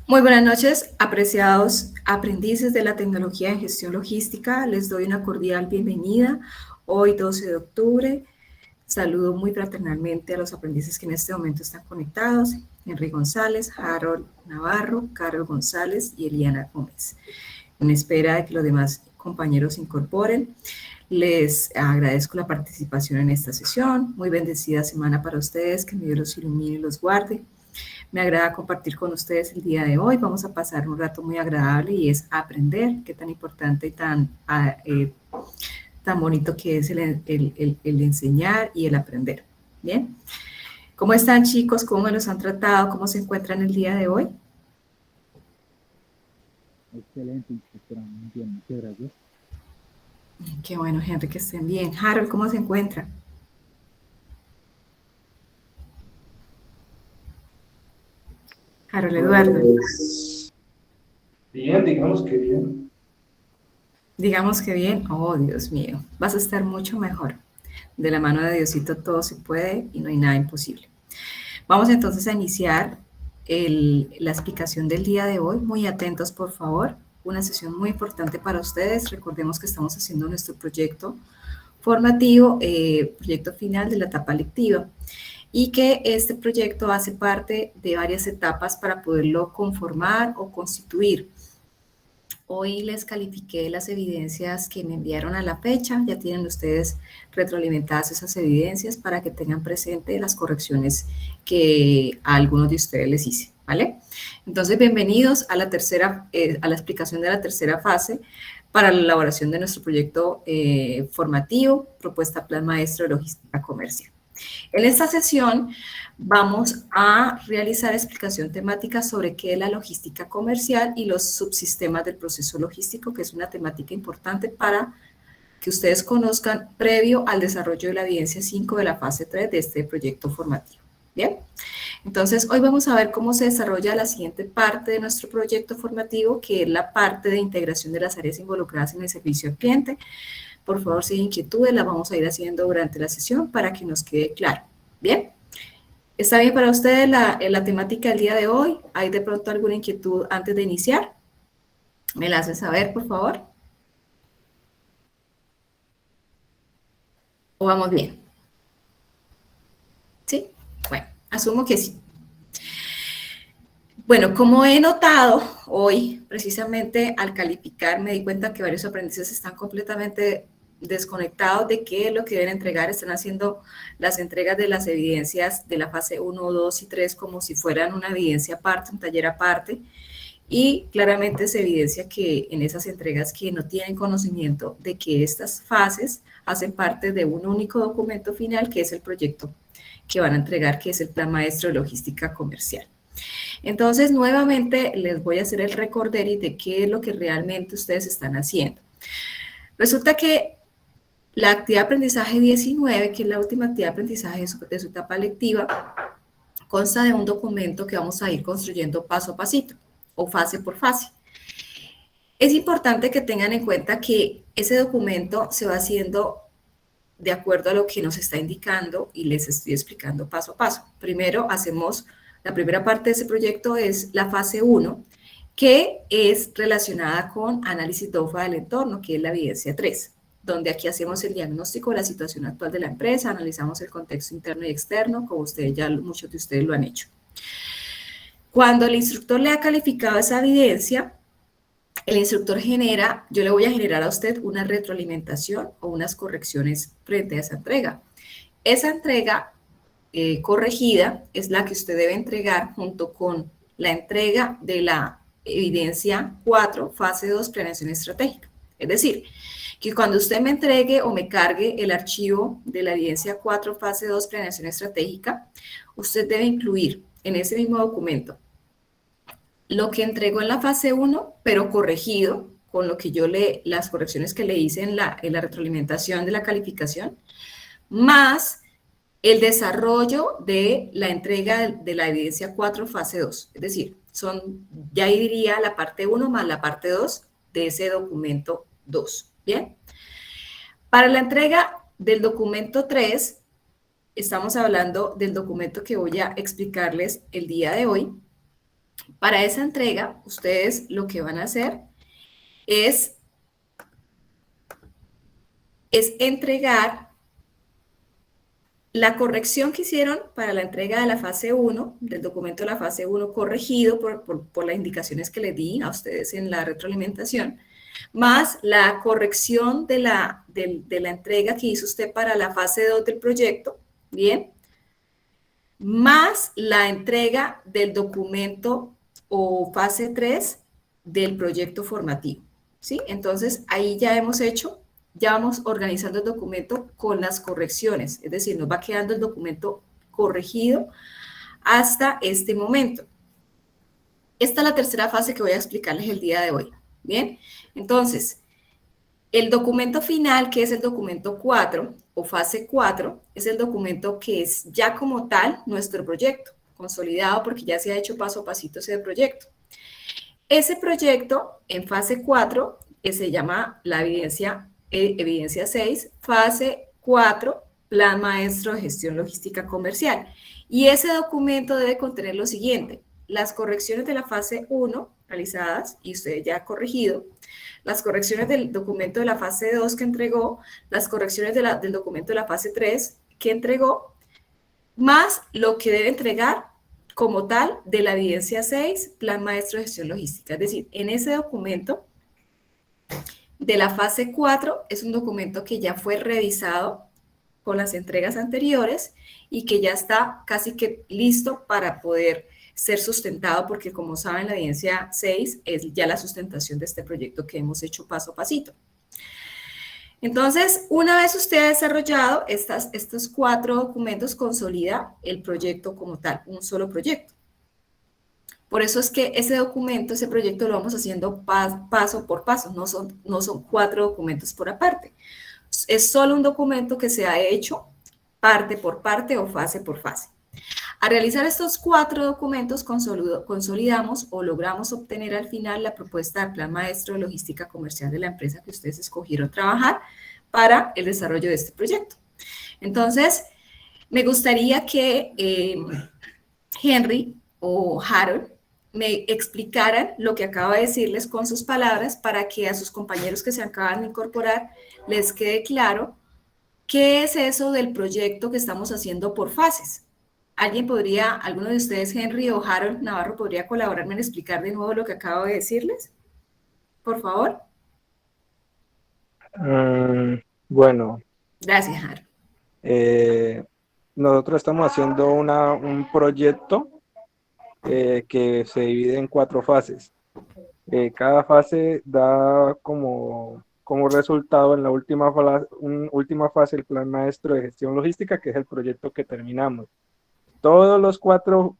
Muy buenas noches, apreciados aprendices de la tecnología en gestión logística. Les doy una cordial bienvenida. Hoy, 12 de octubre, saludo muy fraternalmente a los aprendices que en este momento están conectados. Henry González, Harold Navarro, Carol González y Eliana Gómez. En espera de que los demás compañeros se incorporen, les agradezco la participación en esta sesión. Muy bendecida semana para ustedes, que Dios los ilumine y los guarde. Me agrada compartir con ustedes el día de hoy. Vamos a pasar un rato muy agradable y es aprender, qué tan importante y tan bonito que es el enseñar y el aprender. Bien. ¿Cómo están, chicos? ¿Cómo me los han tratado? ¿Cómo se encuentran el día de hoy? Excelente, inspectora. Muy bien, muchas gracias. Qué bueno, Henry, que estén bien. Harold, ¿cómo se encuentra? Harold Eduardo. Pues bien, digamos que bien. Digamos que bien. Oh, Dios mío. Vas a estar mucho mejor. De la mano de Diosito todo se puede y no hay nada imposible. Vamos entonces a iniciar la explicación del día de hoy. Muy atentos, por favor. Una sesión muy importante para ustedes. Recordemos que estamos haciendo nuestro proyecto formativo, proyecto final de la etapa lectiva, y que este proyecto hace parte de varias etapas para poderlo conformar o constituir. Hoy les califiqué las evidencias que me enviaron a la fecha. Ya tienen ustedes retroalimentadas esas evidencias para que tengan presente las correcciones que a algunos de ustedes les hice, ¿vale? Entonces, bienvenidos a la explicación de la tercera fase para la elaboración de nuestro proyecto formativo, propuesta Plan Maestro de Logística Comercial. En esta sesión vamos a realizar explicación temática sobre qué es la logística comercial y los subsistemas del proceso logístico, que es una temática importante para que ustedes conozcan previo al desarrollo de la evidencia 5 de la fase 3 de este proyecto formativo. Bien, entonces hoy vamos a ver cómo se desarrolla la siguiente parte de nuestro proyecto formativo, que es la parte de integración de las áreas involucradas en el servicio al cliente. Por favor, si hay inquietudes, las vamos a ir haciendo durante la sesión para que nos quede claro. ¿Bien? ¿Está bien para ustedes la temática del día de hoy? ¿Hay de pronto alguna inquietud antes de iniciar? ¿Me la hacen saber, por favor? ¿O vamos bien? ¿Sí? Bueno, asumo que sí. Bueno, como he notado hoy, precisamente al calificar, me di cuenta que varios aprendices están completamente desconectados de qué es lo que deben entregar. Están haciendo las entregas de las evidencias de la fase 1, 2 y 3 como si fueran una evidencia aparte, un taller aparte. Y claramente se evidencia que en esas entregas que no tienen conocimiento de que estas fases hacen parte de un único documento final, que es el proyecto que van a entregar, que es el Plan Maestro de Logística Comercial. Entonces, nuevamente les voy a hacer el recorderis de qué es lo que realmente ustedes están haciendo. Resulta que la actividad de aprendizaje 19, que es la última actividad de aprendizaje de su etapa lectiva, consta de un documento que vamos a ir construyendo paso a pasito o fase por fase. Es importante que tengan en cuenta que ese documento se va haciendo de acuerdo a lo que nos está indicando y les estoy explicando paso a paso. Primero hacemos, la primera parte de ese proyecto es la fase 1, que es relacionada con análisis DOFA del entorno, que es la evidencia 3, donde aquí hacemos el diagnóstico de la situación actual de la empresa, analizamos el contexto interno y externo, como ustedes ya, muchos de ustedes lo han hecho. Cuando el instructor le ha calificado esa evidencia, el instructor yo le voy a generar a usted una retroalimentación o unas correcciones frente a esa entrega. Esa entrega corregida es la que usted debe entregar junto con la entrega de la evidencia 4, fase 2, planeación estratégica. Es decir, que cuando usted me entregue o me cargue el archivo de la evidencia 4, fase 2, planeación estratégica, usted debe incluir en ese mismo documento lo que entregó en la fase 1, pero corregido con lo que las correcciones que le hice en la retroalimentación de la calificación, más el desarrollo de la entrega de la evidencia 4, fase 2. Es decir, ya diría la parte 1 más la parte 2 de ese documento 2. ¿Bien? Para la entrega del documento 3, estamos hablando del documento que voy a explicarles el día de hoy, Para esa entrega, ustedes lo que van a hacer es entregar la corrección que hicieron para la entrega de la fase 1, del documento de la fase 1 corregido por las indicaciones que les di a ustedes en la retroalimentación, más la corrección de la entrega que hizo usted para la fase 2 del proyecto, ¿bien? Más la entrega del documento o fase 3 del proyecto formativo, ¿sí? Entonces, ahí ya vamos organizando el documento con las correcciones, es decir, nos va quedando el documento corregido hasta este momento. Esta es la tercera fase que voy a explicarles el día de hoy, ¿bien? Entonces, el documento final, que es el documento 4 o fase 4, es el documento que es ya como tal nuestro proyecto, consolidado porque ya se ha hecho paso a pasito ese proyecto. Ese proyecto en fase 4 se llama la evidencia 6, fase 4, Plan Maestro de Gestión Logística Comercial. Y ese documento debe contener lo siguiente: las correcciones de la fase 1 realizadas, y usted ya ha corregido, las correcciones del documento de la fase 2 que entregó, las correcciones del documento de la fase 3 que entregó, más lo que debe entregar como tal de la evidencia 6, Plan Maestro de Gestión Logística. Es decir, en ese documento de la fase 4 es un documento que ya fue revisado con las entregas anteriores y que ya está casi que listo para poder ser sustentado, porque como saben, la evidencia 6 es ya la sustentación de este proyecto que hemos hecho paso a pasito. Entonces, una vez usted ha desarrollado estos 4 documentos, consolida el proyecto como tal, un solo proyecto. Por eso es que ese documento, ese proyecto lo vamos haciendo paso por paso, no son 4 documentos por aparte. Es solo un documento que se ha hecho parte por parte o fase por fase. Al realizar estos 4 documentos, consolidamos o logramos obtener al final la propuesta de plan maestro de logística comercial de la empresa que ustedes escogieron trabajar para el desarrollo de este proyecto. Entonces, me gustaría que Henry o Harold me explicaran lo que acabo de decirles con sus palabras para que a sus compañeros que se acaban de incorporar les quede claro qué es eso del proyecto que estamos haciendo por fases. ¿Alguno de ustedes, Henry o Harold Navarro, podría colaborarme en explicar de nuevo lo que acabo de decirles? Por favor. Bueno. Gracias, Harold. Nosotros estamos haciendo un proyecto que se divide en 4 fases. Cada fase da como resultado en la última fase el plan maestro de gestión logística, que es el proyecto que terminamos. Todos los 4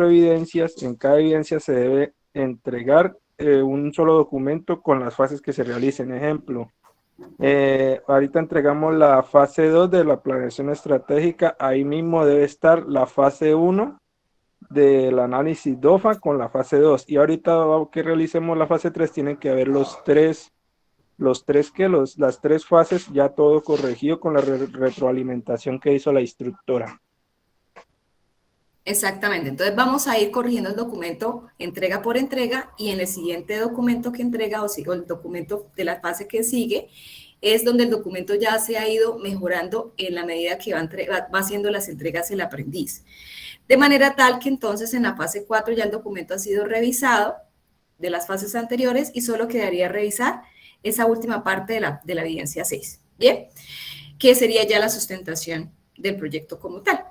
evidencias, en cada evidencia se debe entregar un solo documento con las fases que se realicen. Ejemplo, ahorita entregamos la fase 2 de la planeación estratégica, ahí mismo debe estar la fase 1 del análisis DOFA con la fase 2, y ahorita que realicemos la fase 3 tienen que haber las 3 fases ya todo corregido con la retroalimentación que hizo la instructora. Exactamente, entonces vamos a ir corrigiendo el documento entrega por entrega, y en el siguiente documento que entrega, o sigo el documento de la fase que sigue, es donde el documento ya se ha ido mejorando en la medida que va haciendo las entregas el aprendiz. De manera tal que entonces en la fase 4 ya el documento ha sido revisado de las fases anteriores y solo quedaría revisar esa última parte de la evidencia 6, ¿bien? Que sería ya la sustentación del proyecto como tal.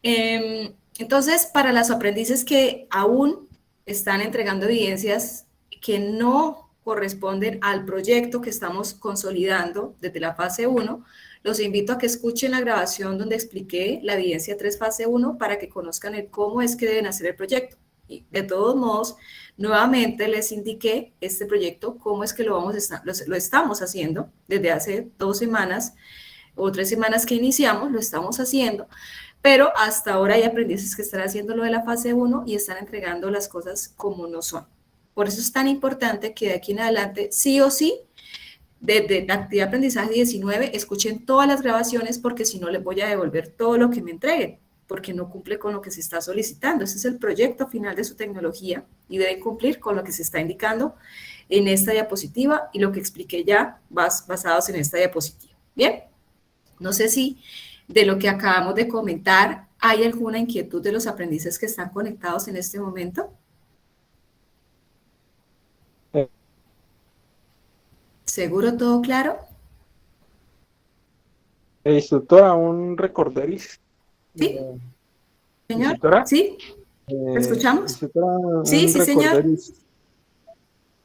Entonces, para los aprendices que aún están entregando evidencias que no corresponden al proyecto que estamos consolidando desde la fase 1, los invito a que escuchen la grabación donde expliqué la evidencia 3 fase 1 para que conozcan cómo es que deben hacer el proyecto. Y de todos modos, nuevamente les indiqué este proyecto, cómo es que lo estamos haciendo desde hace 2 semanas o 3 semanas que iniciamos, lo estamos haciendo. Pero hasta ahora hay aprendices que están haciendo lo de la fase 1 y están entregando las cosas como no son. Por eso es tan importante que de aquí en adelante, sí o sí, desde la actividad de aprendizaje 19, escuchen todas las grabaciones, porque si no les voy a devolver todo lo que me entreguen. porque no cumple con lo que se está solicitando. Ese es el proyecto final de su tecnología y deben cumplir con lo que se está indicando en esta diapositiva y lo que expliqué ya basados en esta diapositiva. Bien, no sé si de lo que acabamos de comentar hay alguna inquietud de los aprendices que están conectados en este momento. ¿Seguro todo claro? Instructora, un recorderis. ¿Sí? Señor, Instructora, ¿sí? ¿Te escuchamos? instructora, Sí, un sí, señor. recorderis.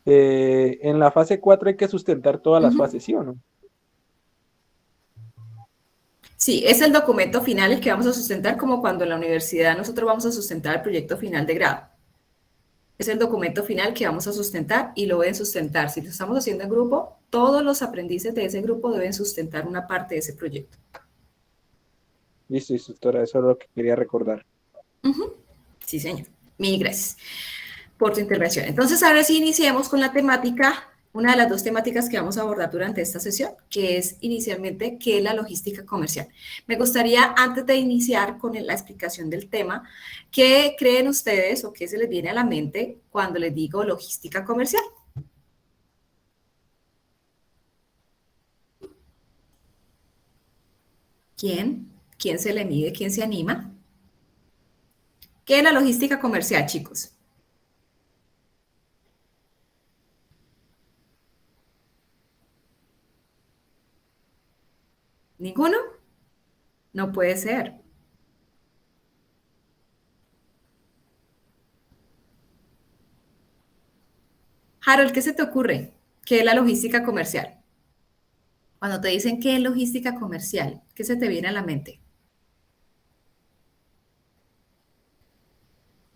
En la fase 4 hay que sustentar todas las fases, ¿sí o no? Sí, es el documento final el que vamos a sustentar, como cuando en la universidad nosotros vamos a sustentar el proyecto final de grado. Es el documento final que vamos a sustentar y lo deben sustentar. Si lo estamos haciendo en grupo, todos los aprendices de ese grupo deben sustentar una parte de ese proyecto. Listo, instructora, eso es lo que quería recordar. Sí, señor. Mil gracias por tu intervención. Entonces, ahora sí iniciemos con la temática, una de las dos temáticas que vamos a abordar durante esta sesión, que es inicialmente qué es la logística comercial. Me gustaría, antes de iniciar con la explicación del tema, ¿qué creen ustedes o qué se les viene a la mente cuando les digo logística comercial? ¿Quién? ¿Quién se le mide? ¿Quién se anima? ¿Qué es la logística comercial, chicos? ¿Ninguno? No puede ser. Harold, ¿qué se te ocurre? ¿Qué es la logística comercial? Cuando te dicen qué es logística comercial, ¿qué se te viene a la mente?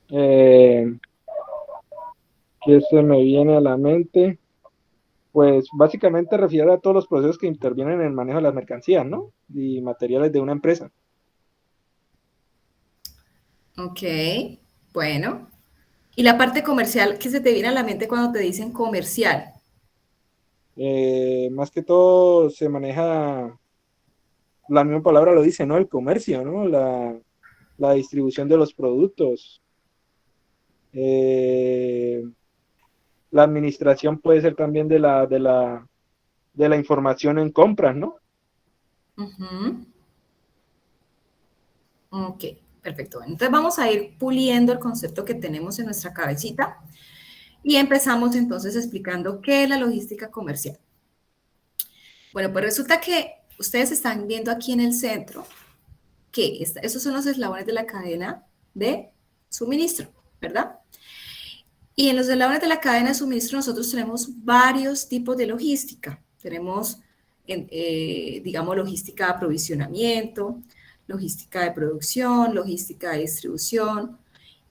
¿Qué se me viene a la mente? Pues básicamente refiere a todos los procesos que intervienen en el manejo de las mercancías, ¿no? Y materiales de una empresa. Ok, bueno. ¿Y la parte comercial, qué se te viene a la mente cuando te dicen comercial? Más que todo se maneja, la misma palabra lo dice, ¿no? El comercio, ¿no? La distribución de los productos. La administración puede ser también de la información en compras, ¿no? Ok, perfecto. Entonces vamos a ir puliendo el concepto que tenemos en nuestra cabecita y empezamos entonces explicando qué es la logística comercial. Bueno, pues resulta que ustedes están viendo aquí en el centro que esos son los eslabones de la cadena de suministro, ¿verdad? Y en los eslabones de la cadena de suministro nosotros tenemos varios tipos de logística. Tenemos, digamos, logística de aprovisionamiento, logística de producción, logística de distribución,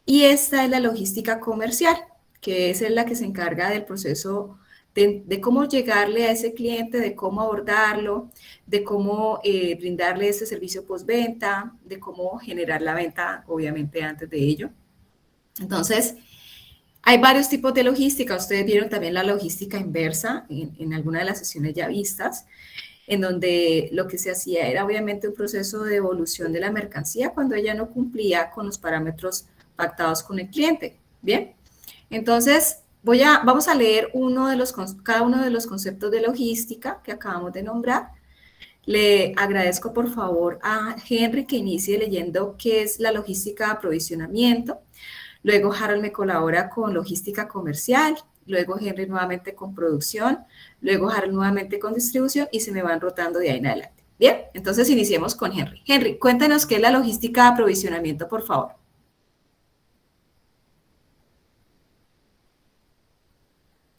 y esta es la logística comercial, que es la que se encarga del proceso de cómo llegarle a ese cliente, de cómo abordarlo, de cómo brindarle ese servicio postventa, de cómo generar la venta, obviamente, antes de ello. Entonces, hay varios tipos de logística. Ustedes vieron también la logística inversa en alguna de las sesiones ya vistas, en donde lo que se hacía era obviamente un proceso de evolución de la mercancía cuando ella no cumplía con los parámetros pactados con el cliente. Bien, entonces vamos a leer cada uno de los conceptos de logística que acabamos de nombrar. Le agradezco por favor a Henry que inicie leyendo qué es la logística de aprovisionamiento. Luego Harold me colabora con logística comercial, luego Henry nuevamente con producción, luego Harold nuevamente con distribución y se me van rotando de ahí en adelante. Bien, entonces iniciemos con Henry. Henry, cuéntanos qué es la logística de aprovisionamiento, por favor.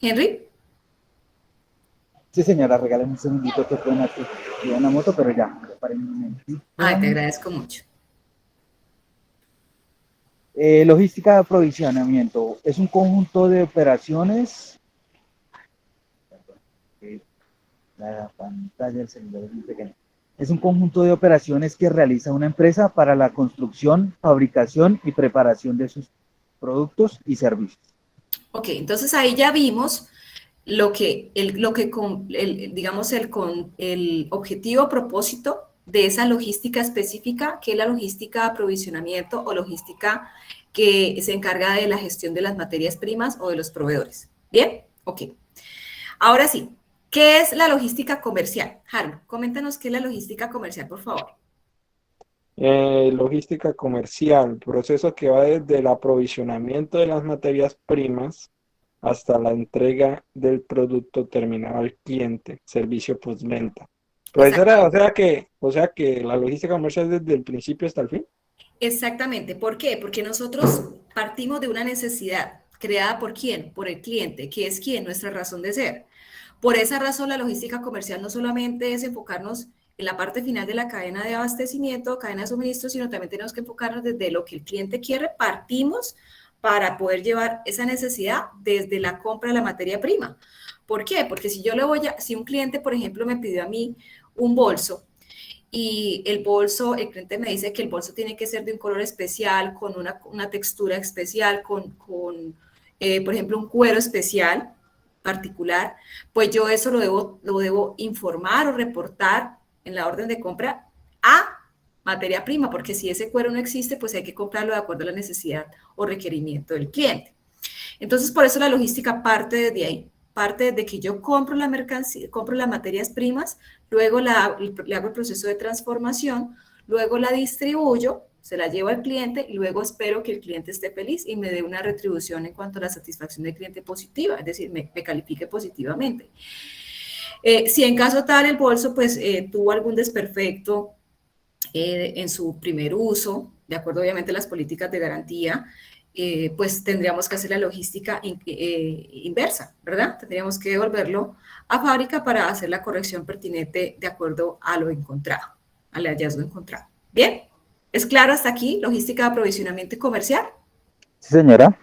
Henry. Sí, señora, regálame un segundito que pueden aquí. Llevo una moto, pero ya, preparen un momentito. Ay, te agradezco mucho. Logística de aprovisionamiento es un conjunto de operaciones. La pantalla del celular es muy pequeña. Es un conjunto de operaciones que realiza una empresa para la construcción, fabricación y preparación de sus productos y servicios. Ok, entonces ahí ya vimos digamos, el objetivo propósito de esa logística específica, que es la logística de aprovisionamiento o logística que se encarga de la gestión de las materias primas o de los proveedores. ¿Bien? Ok. Ahora sí, ¿qué es la logística comercial? Harold, coméntanos qué es la logística comercial, por favor. Logística comercial, proceso que va desde el aprovisionamiento de las materias primas hasta la entrega del producto terminado al cliente, servicio postventa. Profesora, Exactamente. o sea que la logística comercial es desde el principio hasta el fin. Exactamente. ¿Por qué? Porque nosotros partimos de una necesidad creada por quién, por el cliente, que es quién, nuestra razón de ser. Por esa razón, la logística comercial no solamente es enfocarnos en la parte final de la cadena de abastecimiento, cadena de suministro, sino también tenemos que enfocarnos desde lo que el cliente quiere, partimos para poder llevar esa necesidad desde la compra de la materia prima. ¿Por qué? Porque si yo le voy a, si un cliente, por ejemplo, me pidió a mí un bolso, y el bolso, el cliente me dice que el bolso tiene que ser de un color especial, con una textura especial, por ejemplo, un cuero especial particular, pues yo eso lo debo informar o reportar en la orden de compra a materia prima, porque si ese cuero no existe, pues hay que comprarlo de acuerdo a la necesidad o requerimiento del cliente. Entonces, por eso la logística parte de ahí, parte de que yo compro la mercancía, compro las materias primas, luego le hago el proceso de transformación, luego la distribuyo, se la llevo al cliente y luego espero que el cliente esté feliz y me dé una retribución en cuanto a la satisfacción del cliente positiva, es decir, me califique positivamente. Si en caso tal el bolso pues tuvo algún desperfecto en su primer uso, de acuerdo obviamente a las políticas de garantía, pues tendríamos que hacer la logística inversa, ¿verdad? Tendríamos que devolverlo a fábrica para hacer la corrección pertinente de acuerdo a lo encontrado, al hallazgo encontrado. ¿Bien? ¿Es claro hasta aquí? Logística de aprovisionamiento y comercial. Sí, señora.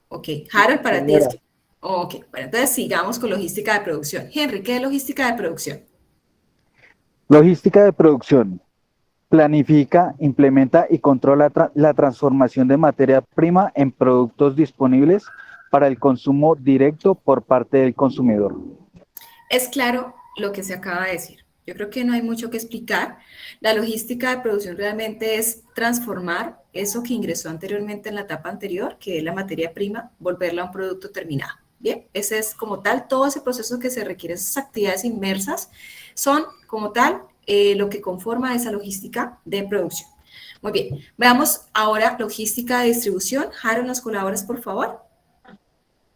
Ok, Harold, para ti es... Señora, Ok, bueno, entonces sigamos con logística de producción. Henry, ¿qué es logística de producción? Logística de producción. Planifica, implementa y controla la transformación de materia prima en productos disponibles para el consumo directo por parte del consumidor. Es claro lo que se acaba de decir. Yo creo que no hay mucho que explicar. La logística de producción realmente es transformar eso que ingresó anteriormente en la etapa anterior, que es la materia prima, volverla a un producto terminado. Bien, ese es como tal, todo ese proceso que se requiere, esas actividades inmersas, son como tal lo que conforma esa logística de producción. Muy bien, veamos ahora logística de distribución. Harold, ¿nos colaboras, por favor?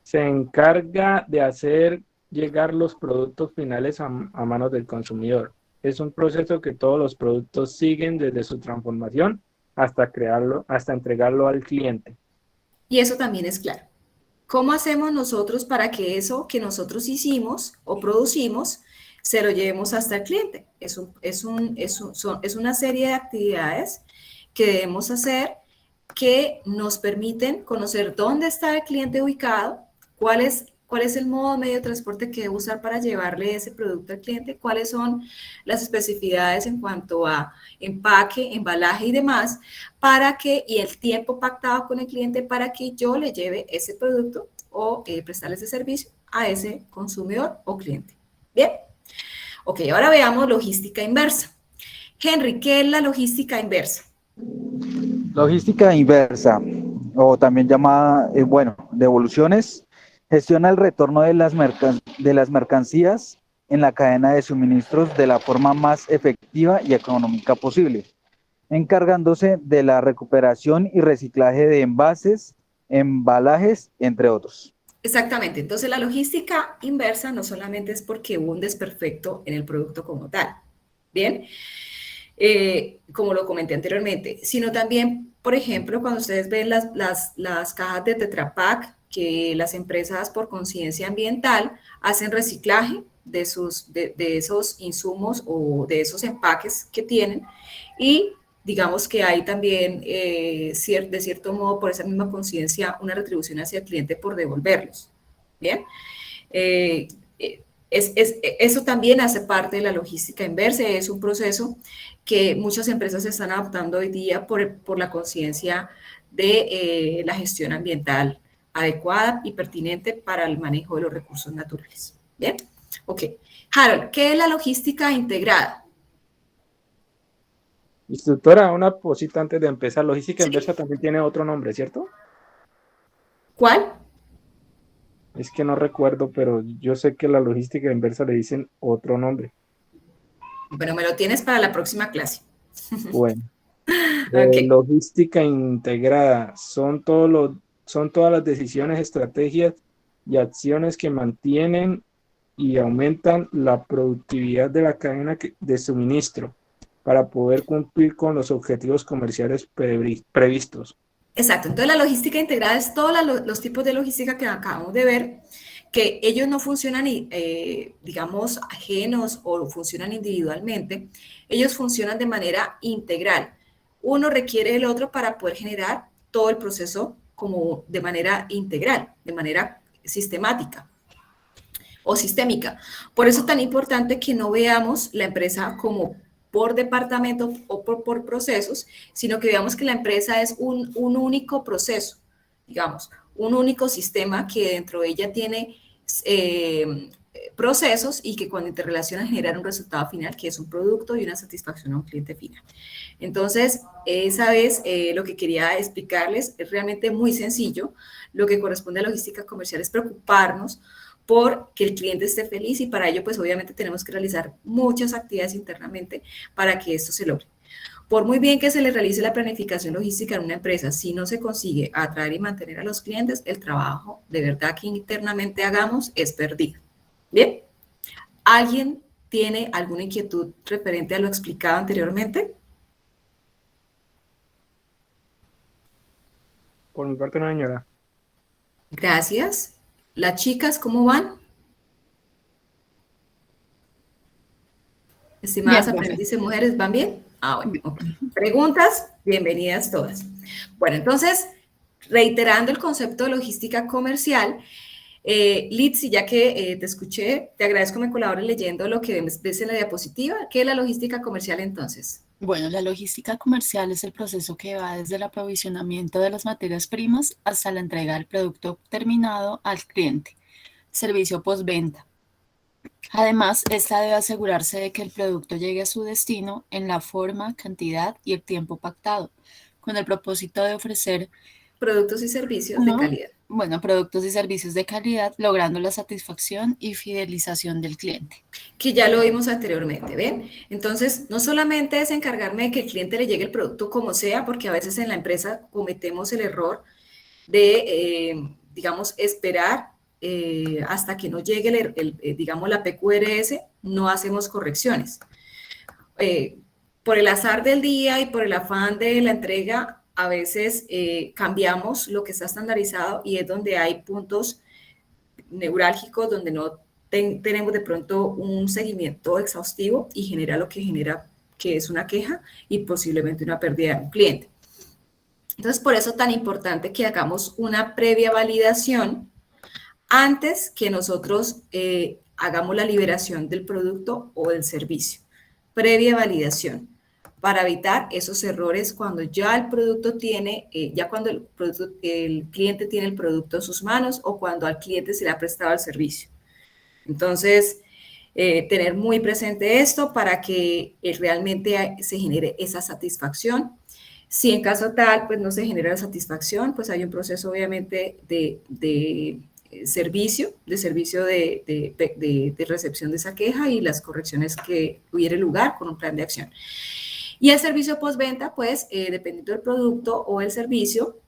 se encarga de hacer llegar los productos finales a manos del consumidor. Es un proceso que todos los productos siguen desde su transformación hasta crearlo, hasta entregarlo al cliente. Y eso también es claro. ¿Cómo hacemos nosotros para que eso que nosotros hicimos o producimos se lo llevemos hasta el cliente? Es una serie de actividades que debemos hacer que nos permiten conocer dónde está el cliente ubicado, cuál es el modo medio de transporte que debe usar para llevarle ese producto al cliente, cuáles son las especificidades en cuanto a empaque, embalaje y demás, y el tiempo pactado con el cliente para que yo le lleve ese producto o prestarle ese servicio a ese consumidor o cliente. Bien, ok, ahora veamos logística inversa. Henry, ¿qué es la logística inversa? Logística inversa, o también llamada, devoluciones, gestiona el retorno de de las mercancías en la cadena de suministros de la forma más efectiva y económica posible, encargándose de la recuperación y reciclaje de envases, embalajes, entre otros. Exactamente, entonces la logística inversa no solamente es porque hubo un desperfecto en el producto como tal, ¿bien? Como lo comenté anteriormente, sino también, por ejemplo, cuando ustedes ven las cajas de Tetra Pak, que las empresas por conciencia ambiental hacen reciclaje de esos insumos o de esos empaques que tienen y digamos que hay también, de cierto modo, por esa misma conciencia, una retribución hacia el cliente por devolverlos. ¿Bien? Eh, eso también hace parte de la logística inversa, es un proceso que muchas empresas están adoptando hoy día por la conciencia de la gestión ambiental adecuada y pertinente para el manejo de los recursos naturales. ¿Bien? Ok. Harold, ¿qué es la logística integrada? Instructora, una cosita antes de empezar. Logística Sí. inversa también tiene otro nombre, ¿cierto? ¿Cuál? Es que no recuerdo, pero yo sé que la logística inversa le dicen otro nombre. Bueno, me lo tienes para la próxima clase. Bueno, Ok. logística integrada son todas las decisiones, estrategias y acciones que mantienen y aumentan la productividad de la cadena de suministro para poder cumplir con los objetivos comerciales previstos. Exacto, entonces la logística integrada es todos los tipos de logística que acabamos de ver, que ellos no funcionan, digamos, ajenos o funcionan individualmente, ellos funcionan de manera integral. Uno requiere del otro para poder generar todo el proceso como de manera integral, de manera sistemática o sistémica. Por eso es tan importante que no veamos la empresa como por departamento o por procesos, sino que veamos que la empresa es un único proceso, digamos, un único sistema que dentro de ella tiene procesos y que cuando interrelacionan generan un resultado final que es un producto y una satisfacción a un cliente final. Entonces, esa vez lo que quería explicarles es realmente muy sencillo. Lo que corresponde a logística comercial es preocuparnos por que el cliente esté feliz y para ello, pues obviamente tenemos que realizar muchas actividades internamente para que esto se logre. Por muy bien que se le realice la planificación logística en una empresa, si no se consigue atraer y mantener a los clientes, el trabajo de verdad que internamente hagamos es perdido. Bien, ¿alguien tiene alguna inquietud referente a lo explicado anteriormente? Por mi parte, no, señora. Gracias. ¿Las chicas cómo van? Estimadas Bien, profe. aprendices mujeres, ¿van bien? Ah, bueno, ok. ¿Preguntas? Bienvenidas todas. Bueno, entonces, reiterando el concepto de logística comercial, Litsi, ya que te escuché, te agradezco que me colabores leyendo lo que ves en la diapositiva. ¿Qué es la logística comercial entonces? Bueno, la logística comercial es el proceso que va desde el aprovisionamiento de las materias primas hasta la entrega del producto terminado al cliente. Servicio postventa. Además, esta debe asegurarse de que el producto llegue a su destino en la forma, cantidad y el tiempo pactado, con el propósito de ofrecer Productos y servicios de calidad. productos y servicios de calidad, logrando la satisfacción y fidelización del cliente. Que ya lo vimos anteriormente, ¿ven? Entonces, no solamente es encargarme de que el cliente le llegue el producto como sea, porque a veces en la empresa cometemos el error de, digamos, esperar hasta que no llegue, digamos, la PQRS, no hacemos correcciones. Por el azar del día y por el afán de la entrega, a veces cambiamos lo que está estandarizado y es donde hay puntos neurálgicos donde no tenemos de pronto un seguimiento exhaustivo y genera lo que genera, que es una queja y posiblemente una pérdida de un cliente. Entonces, por eso es tan importante que hagamos una previa validación antes que nosotros hagamos la liberación del producto o del servicio. Previa validación para evitar esos errores cuando ya el producto tiene, ya cuando el cliente tiene el producto en sus manos o cuando al cliente se le ha prestado el servicio. Entonces, tener muy presente esto para que realmente se genere esa satisfacción. Si en caso tal, pues no se genera la satisfacción, pues hay un proceso obviamente de servicio de recepción de esa queja y las correcciones que hubiere lugar con un plan de acción. Y el servicio postventa, pues, dependiendo del producto o el servicio,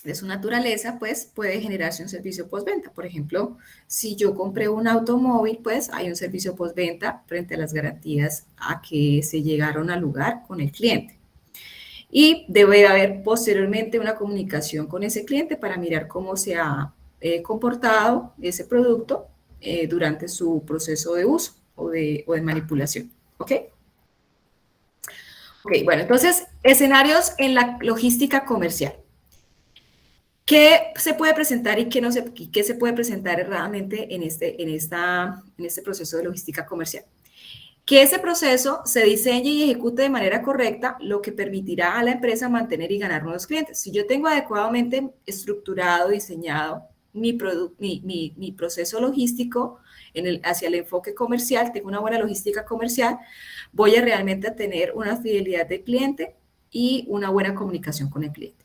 de su naturaleza, pues puede generarse un servicio postventa. Por ejemplo, si yo compré un automóvil, pues hay un servicio postventa frente a las garantías a que se llegaron al lugar con el cliente. Y debe haber posteriormente una comunicación con ese cliente para mirar cómo se ha comportado ese producto durante su proceso de uso o de manipulación. ¿Ok? Ok, bueno, entonces, escenarios en la logística comercial. ¿Qué se puede presentar y qué, no se, qué se puede presentar erradamente en este proceso de logística comercial? Que ese proceso se diseñe y ejecute de manera correcta, lo que permitirá a la empresa mantener y ganar nuevos clientes. Si yo tengo adecuadamente estructurado, diseñado mi proceso logístico hacia el enfoque comercial, tengo una buena logística comercial, voy a realmente tener una fidelidad del cliente y una buena comunicación con el cliente.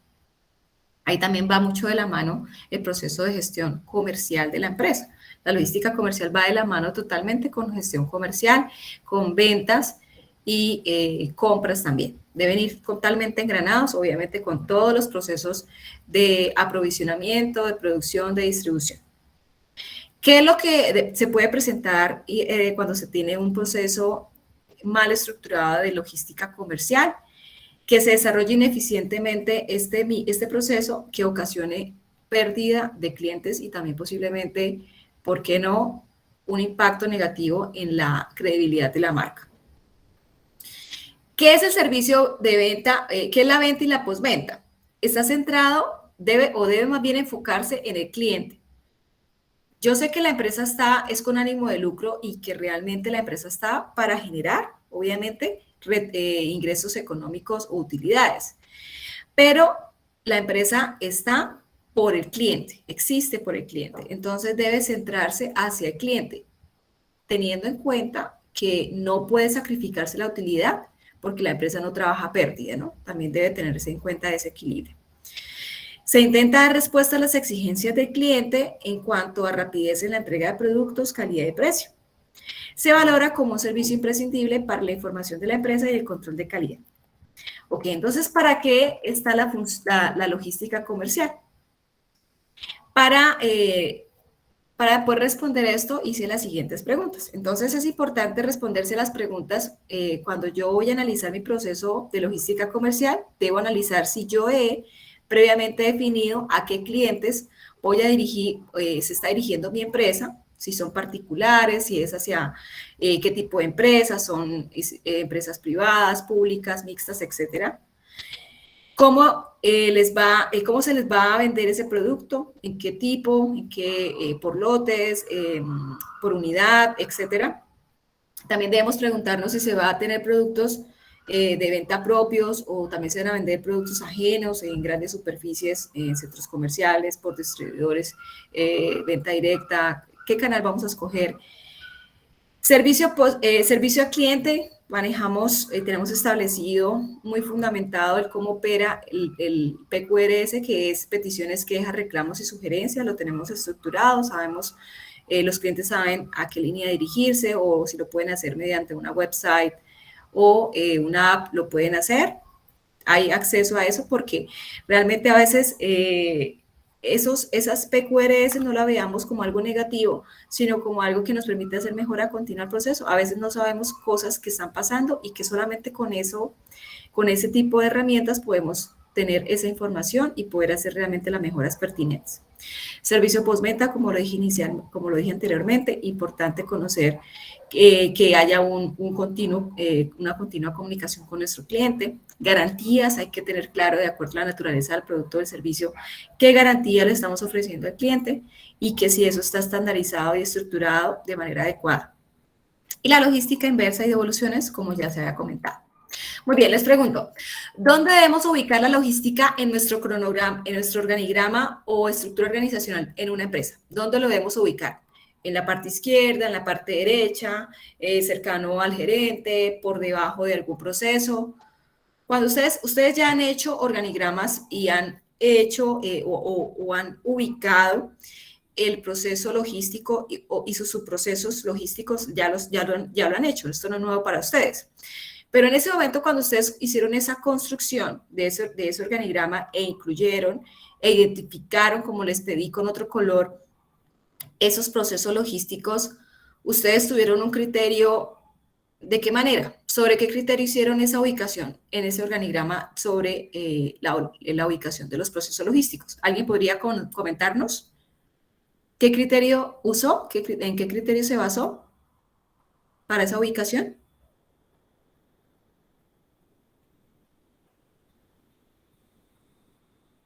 Ahí también va mucho de la mano el proceso de gestión comercial de la empresa. La logística comercial va de la mano totalmente con gestión comercial, con ventas y compras también. Deben ir totalmente engranados, obviamente, con todos los procesos de aprovisionamiento, de producción, de distribución. ¿Qué es lo que se puede presentar cuando se tiene un proceso mal estructurado de logística comercial? Que se desarrolle ineficientemente este proceso que ocasione pérdida de clientes y también posiblemente, ¿por qué no?, un impacto negativo en la credibilidad de la marca. ¿Qué es el servicio de venta? ¿Qué es la venta y la postventa? Está centrado, debe más bien enfocarse en el cliente. Yo sé que la empresa es con ánimo de lucro y que realmente la empresa está para generar, obviamente, ingresos económicos o utilidades. Pero la empresa está por el cliente, existe por el cliente. Entonces debe centrarse hacia el cliente, teniendo en cuenta que no puede sacrificarse la utilidad porque la empresa no trabaja a pérdida, ¿no? También debe tenerse en cuenta ese equilibrio. Se intenta dar respuesta a las exigencias del cliente en cuanto a rapidez en la entrega de productos, calidad y precio. Se valora como un servicio imprescindible para la información de la empresa y el control de calidad. Ok, entonces, ¿para qué está la logística comercial? Para poder responder esto, hice las siguientes preguntas. Entonces, es importante responderse las preguntas cuando yo voy a analizar mi proceso de logística comercial. Debo analizar si yo he previamente definido a qué clientes voy a dirigir, se está dirigiendo mi empresa, si son particulares, si es hacia qué tipo de empresas, son empresas privadas, públicas, mixtas, etcétera. ¿Cómo se les va a vender ese producto? ¿En qué tipo? ¿En qué? ¿Por lotes? ¿Por unidad? Etcétera. También debemos preguntarnos si se va a tener productos de venta propios o también se van a vender productos ajenos en grandes superficies, en centros comerciales, por distribuidores, venta directa. ¿Qué canal vamos a escoger? Servicio al cliente, tenemos establecido, muy fundamentado el cómo opera el PQRS, que es peticiones, quejas, reclamos y sugerencias, lo tenemos estructurado, sabemos, los clientes saben a qué línea dirigirse o si lo pueden hacer mediante una website o una app, lo pueden hacer. Hay acceso a eso porque realmente a veces esas PQRS no la veamos como algo negativo, sino como algo que nos permite hacer mejora continua al proceso. A veces no sabemos cosas que están pasando y que solamente con ese tipo de herramientas podemos tener esa información y poder hacer realmente las mejoras pertinentes. Servicio postventa, como lo dije anteriormente, importante conocer que haya una continua comunicación con nuestro cliente. Garantías, hay que tener claro, de acuerdo a la naturaleza del producto o del servicio, qué garantía le estamos ofreciendo al cliente y que si eso está estandarizado y estructurado de manera adecuada. Y la logística inversa y devoluciones, como ya se había comentado. Muy bien, les pregunto, ¿dónde debemos ubicar la logística en nuestro cronograma, en nuestro organigrama o estructura organizacional en una empresa? ¿Dónde lo debemos ubicar? ¿En la parte izquierda, en la parte derecha, cercano al gerente, por debajo de algún proceso? Cuando ustedes ya han hecho organigramas y han hecho o han ubicado el proceso logístico y sus subprocesos logísticos, ya lo han hecho, esto no es nuevo para ustedes. Pero en ese momento, cuando ustedes hicieron esa construcción de ese organigrama e incluyeron e identificaron, como les pedí con otro color, esos procesos logísticos, ustedes tuvieron un criterio. ¿De qué manera? ¿Sobre qué criterio hicieron esa ubicación en ese organigrama sobre la ubicación de los procesos logísticos? ¿Alguien podría comentarnos qué criterio usó? ¿En qué criterio se basó para esa ubicación?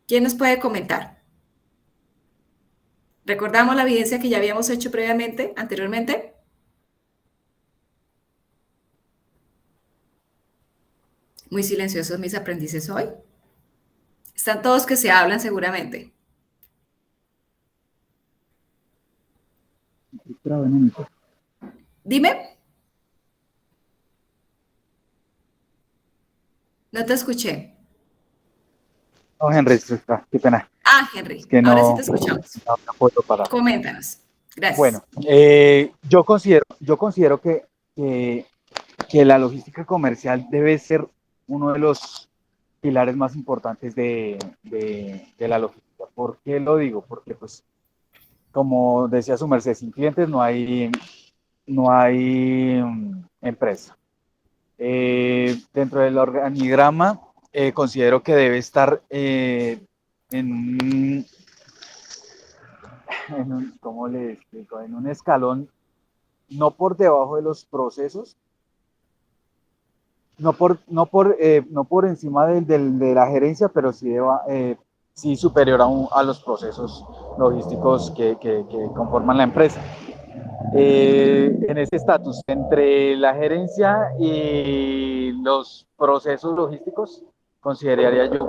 ¿Quién nos puede comentar? ¿Recordamos la evidencia que ya habíamos hecho previamente, anteriormente? Muy silenciosos mis aprendices hoy. Están todos que se hablan seguramente. Ministra Benedito. Dime. No te escuché. No, Henry, qué pena. Ah, Henry, Es que ahora sí no, te escuchamos. no me puedo parar. Coméntanos. Gracias. Bueno, yo considero que la logística comercial debe ser uno de los pilares más importantes de la logística. ¿Por qué lo digo? Porque, pues, como decía su merced, sin clientes no hay empresa. Dentro del organigrama, considero que debe estar en un, ¿cómo le explico? En un escalón, no por debajo de los procesos, no por encima de la gerencia, pero sí superior a los procesos logísticos que conforman la empresa. En ese estatus entre la gerencia y los procesos logísticos, consideraría yo.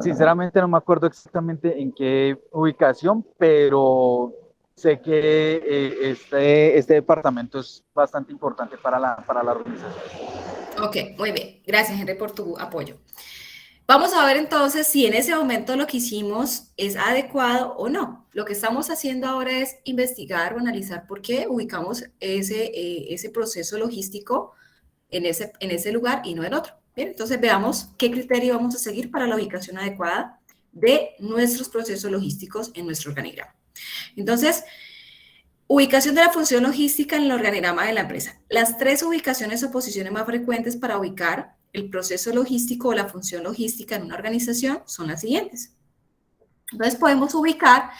Sinceramente no me acuerdo exactamente en qué ubicación, pero sé que este departamento es bastante importante para la organización. Ok, muy bien. Gracias, Henry, por tu apoyo. Vamos a ver entonces si en ese momento lo que hicimos es adecuado o no. Lo que estamos haciendo ahora es investigar o analizar por qué ubicamos ese proceso logístico en ese lugar y no en otro. Bien, entonces veamos qué criterio vamos a seguir para la ubicación adecuada de nuestros procesos logísticos en nuestro organigrama. Entonces, ubicación de la función logística en el organigrama de la empresa. Las tres ubicaciones o posiciones más frecuentes para ubicar el proceso logístico o la función logística en una organización son las siguientes. Entonces podemos ubicar,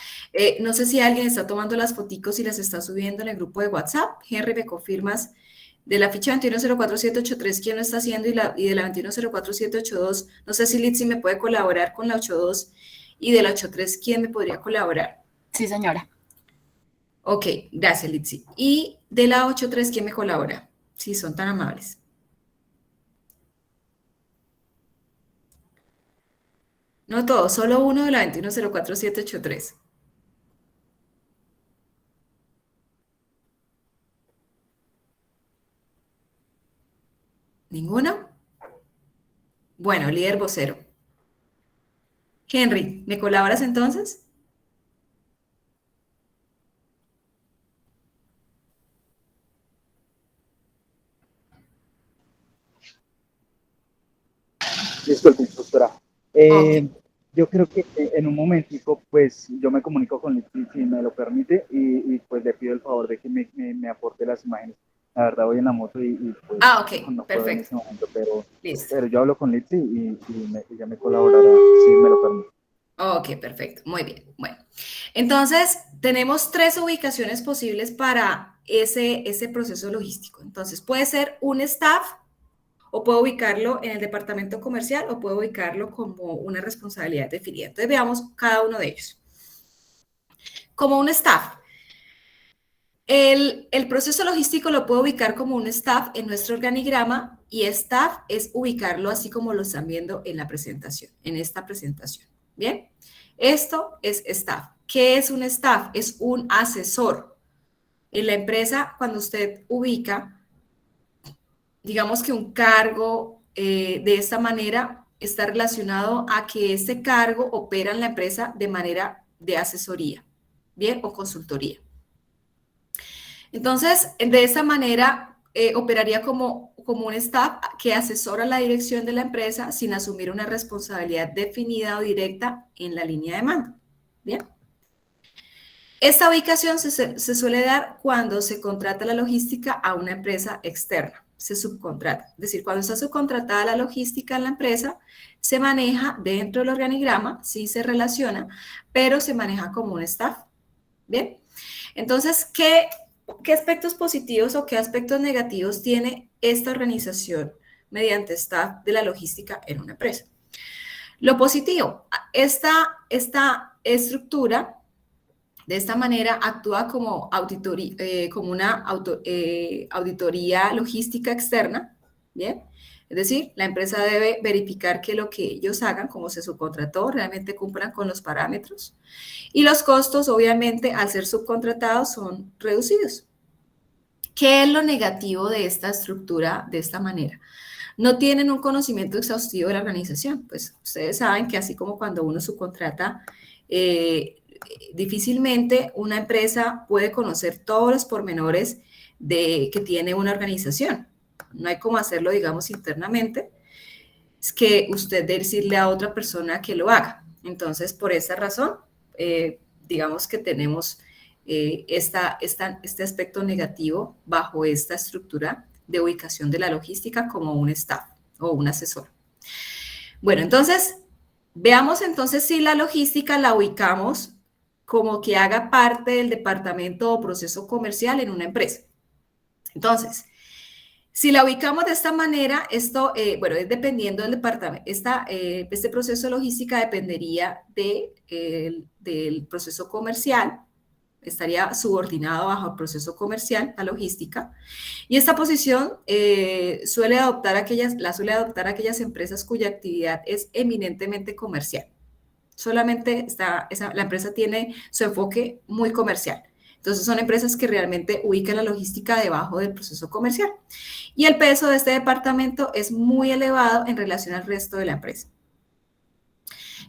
no sé si alguien está tomando las foticos y las está subiendo en el grupo de WhatsApp. Henry, me confirmas de la ficha 2104783 quién lo está haciendo y de la 2104782. No sé si Litsi me puede colaborar con la 82 y de la 83 quién me podría colaborar. Sí, señora. Ok, gracias, Litsi. Y de la 83, ¿quién me colabora? Si son tan amables. No todos, solo uno de la 2104783. ¿Ninguno? Bueno, líder vocero. Henry, ¿me colaboras entonces? Disculpe, doctora. Ok. Yo creo que en un momentico, pues yo me comunico con Lizzy, si me lo permite, y pues le pido el favor de que me aporte las imágenes. La verdad voy en la moto y pues Ah, ok, no puedo en perfecto. ese momento, Listo. pero yo hablo con Lizzy y ya me colaborará, si me lo permite. Ok, perfecto. Muy bien. Bueno, entonces tenemos tres ubicaciones posibles para ese proceso logístico. Entonces puede ser un staff, o puedo ubicarlo en el departamento comercial, o puedo ubicarlo como una responsabilidad definida. Entonces veamos cada uno de ellos. Como un staff. El proceso logístico lo puedo ubicar como un staff en nuestro organigrama y staff es ubicarlo así como lo están viendo en la presentación, en esta presentación. Bien, esto es staff. ¿Qué es un staff? Es un asesor. En la empresa, cuando usted ubica, digamos que un cargo de esta manera está relacionado a que este cargo opera en la empresa de manera de asesoría, bien, o consultoría. Entonces, de esa manera, operaría como un staff que asesora a la dirección de la empresa sin asumir una responsabilidad definida o directa en la línea de mando. Bien. Esta ubicación se suele dar cuando se contrata la logística a una empresa externa, se subcontrata. Es decir, cuando está subcontratada la logística en la empresa, se maneja dentro del organigrama, sí se relaciona, pero se maneja como un staff. Bien. Entonces, ¿qué aspectos positivos o qué aspectos negativos tiene esta organización mediante staff de la logística en una empresa? Lo positivo, esta estructura de esta manera actúa como una auditoría logística externa, ¿bien? Es decir, la empresa debe verificar que lo que ellos hagan, como se subcontrató, realmente cumplan con los parámetros. Y los costos, obviamente, al ser subcontratados, son reducidos. ¿Qué es lo negativo de esta estructura de esta manera? No tienen un conocimiento exhaustivo de la organización. Pues ustedes saben que así como cuando uno subcontrata, difícilmente una empresa puede conocer todos los pormenores que tiene una organización. No hay cómo hacerlo, digamos, internamente. Es que usted decirle a otra persona que lo haga. Entonces, por esa razón, digamos que tenemos este aspecto negativo bajo esta estructura de ubicación de la logística como un staff o un asesor. Bueno, entonces, veamos entonces si la logística la ubicamos como que haga parte del departamento o proceso comercial en una empresa. Entonces, si la ubicamos de esta manera, esto, bueno, es dependiendo del departamento. Este proceso de logística dependería del proceso comercial, estaría subordinado bajo el proceso comercial, la logística, y esta posición suele adoptar aquellas empresas cuya actividad es eminentemente comercial. Solamente la empresa tiene su enfoque muy comercial. Entonces son empresas que realmente ubican la logística debajo del proceso comercial. Y el peso de este departamento es muy elevado en relación al resto de la empresa.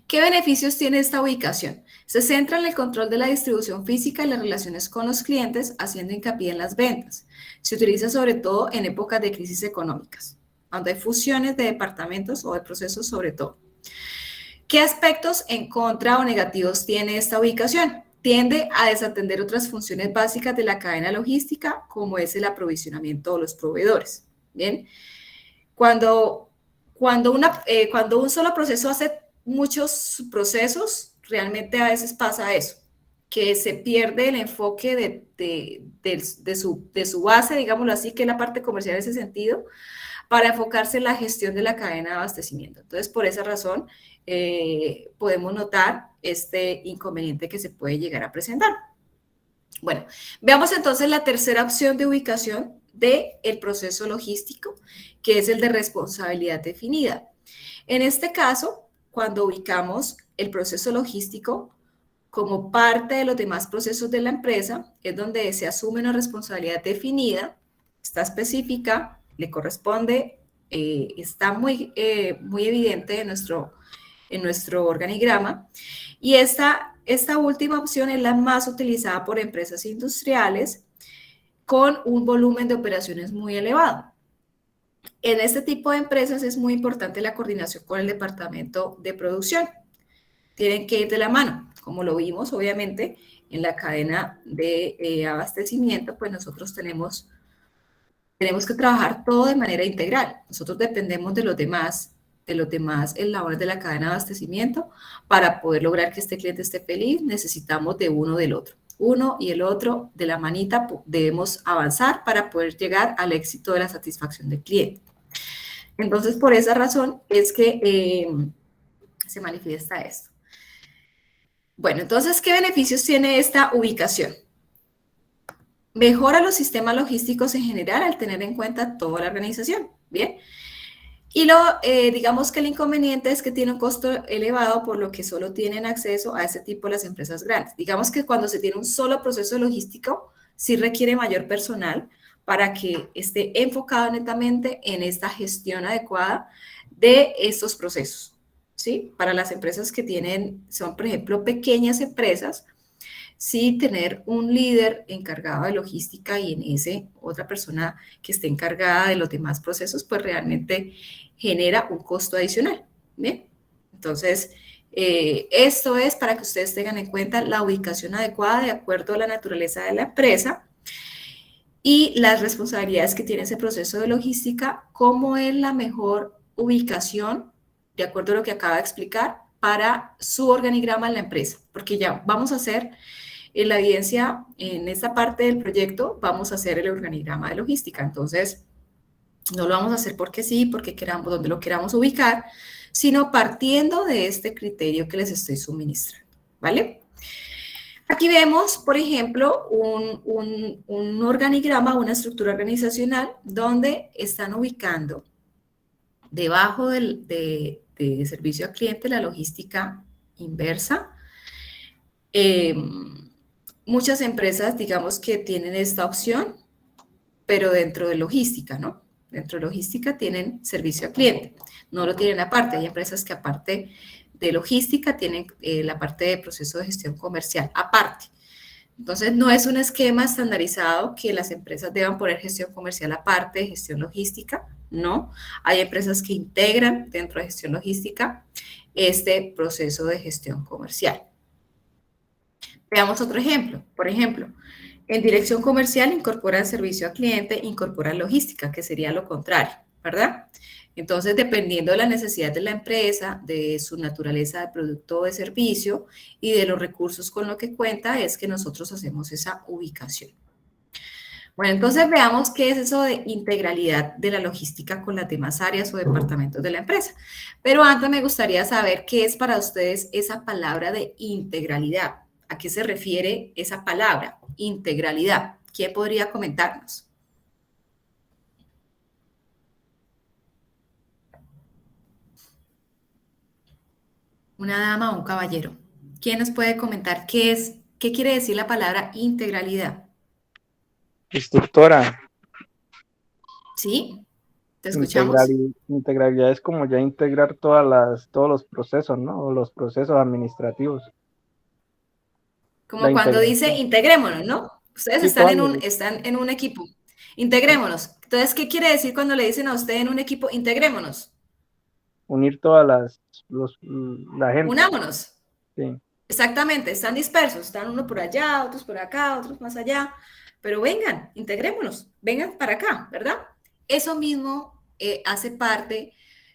¿Qué beneficios tiene esta ubicación? Se centra en el control de la distribución física y las relaciones con los clientes, haciendo hincapié en las ventas. Se utiliza sobre todo en épocas de crisis económicas, cuando hay fusiones de departamentos o de procesos sobre todo. ¿Qué aspectos en contra o negativos tiene esta ubicación? Tiende a desatender otras funciones básicas de la cadena logística, como es el aprovisionamiento de los proveedores. Bien, cuando un solo proceso hace muchos procesos, realmente a veces pasa eso, que se pierde el enfoque de su base, digámoslo así, que es la parte comercial en ese sentido, para enfocarse en la gestión de la cadena de abastecimiento. Entonces, por esa razón, podemos notar este inconveniente que se puede llegar a presentar. Bueno, veamos entonces la tercera opción de ubicación del proceso logístico, que es el de responsabilidad definida. En este caso, cuando ubicamos el proceso logístico como parte de los demás procesos de la empresa, es donde se asume una responsabilidad definida, está específica, le corresponde, está muy evidente en nuestro organigrama. Y esta última opción es la más utilizada por empresas industriales con un volumen de operaciones muy elevado. En este tipo de empresas es muy importante la coordinación con el departamento de producción. Tienen que ir de la mano, como lo vimos obviamente en la cadena de abastecimiento, pues nosotros tenemos que trabajar todo de manera integral. Nosotros dependemos de los demás eslabones de la cadena de abastecimiento. Para poder lograr que este cliente esté feliz, necesitamos de uno del otro. Uno y el otro de la manita debemos avanzar para poder llegar al éxito de la satisfacción del cliente. Entonces, por esa razón es que se manifiesta esto. Bueno, entonces, ¿qué beneficios tiene esta ubicación? Mejora los sistemas logísticos en general al tener en cuenta toda la organización, ¿bien? Y digamos que el inconveniente es que tiene un costo elevado, por lo que solo tienen acceso a ese tipo de las empresas grandes. Digamos que cuando se tiene un solo proceso logístico, sí requiere mayor personal para que esté enfocado netamente en esta gestión adecuada de estos procesos, ¿sí? Para las empresas que son, por ejemplo, pequeñas empresas, sí tener un líder encargado de logística y en ese otra persona que esté encargada de los demás procesos, pues realmente genera un costo adicional, ¿bien? Entonces, esto es para que ustedes tengan en cuenta la ubicación adecuada de acuerdo a la naturaleza de la empresa y las responsabilidades que tiene ese proceso de logística, cómo es la mejor ubicación, de acuerdo a lo que acaba de explicar, para su organigrama en la empresa, porque ya vamos a hacer en la evidencia, en esta parte del proyecto, vamos a hacer el organigrama de logística. Entonces, no lo vamos a hacer porque sí, porque queramos, donde lo queramos ubicar, sino partiendo de este criterio que les estoy suministrando, ¿vale? Aquí vemos, por ejemplo, un organigrama, una estructura organizacional, donde están ubicando Debajo de servicio al cliente, la logística inversa. Muchas empresas, digamos que tienen esta opción, pero dentro de logística, ¿no? Dentro de logística tienen servicio al cliente, no lo tienen aparte. Hay empresas que aparte de logística tienen la parte de proceso de gestión comercial aparte. Entonces, no es un esquema estandarizado que las empresas deban poner gestión comercial aparte de gestión logística, no. Hay empresas que integran dentro de gestión logística este proceso de gestión comercial. Veamos otro ejemplo. Por ejemplo, en dirección comercial incorporan servicio al cliente, incorporan logística, que sería lo contrario, ¿verdad? Entonces, dependiendo de la necesidad de la empresa, de su naturaleza de producto o de servicio y de los recursos con los que cuenta, es que nosotros hacemos esa ubicación. Bueno, entonces veamos qué es eso de integralidad de la logística con las demás áreas o departamentos de la empresa. Pero antes me gustaría saber qué es para ustedes esa palabra de integralidad. ¿A qué se refiere esa palabra, integralidad? ¿Quién podría comentarnos? Una dama o un caballero. ¿Quién nos puede comentar qué quiere decir la palabra integralidad? Instructora, ¿Sí? ¿Te escuchamos? integralidad es como ya integrar todos los procesos, ¿no? Los procesos administrativos. Como La cuando dice integración. integrémonos, ¿no? Ustedes Sí, están en un equipo. Integrémonos. Entonces, ¿qué quiere decir cuando le dicen a usted en un equipo, integrémonos? unir todas la gente. Unámonos. Sí. Exactamente, están dispersos, están uno por allá, otros por acá, otros más allá, pero vengan, integrémonos, vengan para acá, ¿verdad? Eso mismo hace parte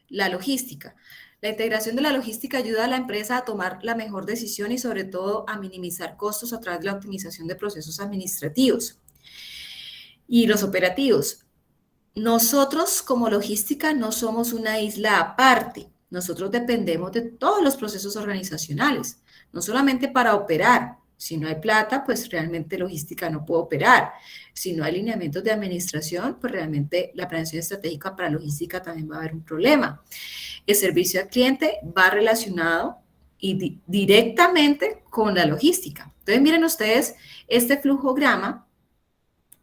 la logística. La integración de la logística ayuda a la empresa a tomar la mejor decisión y sobre todo a minimizar costos a través de la optimización de procesos administrativos y los operativos. Nosotros como logística no somos una isla aparte, nosotros dependemos de todos los procesos organizacionales, no solamente para operar. Si no hay plata, pues realmente logística no puede operar. Si no hay lineamientos de administración, pues realmente la planeación estratégica para logística también va a haber un problema. El servicio al cliente va relacionado y directamente con la logística. Entonces, miren ustedes este flujograma.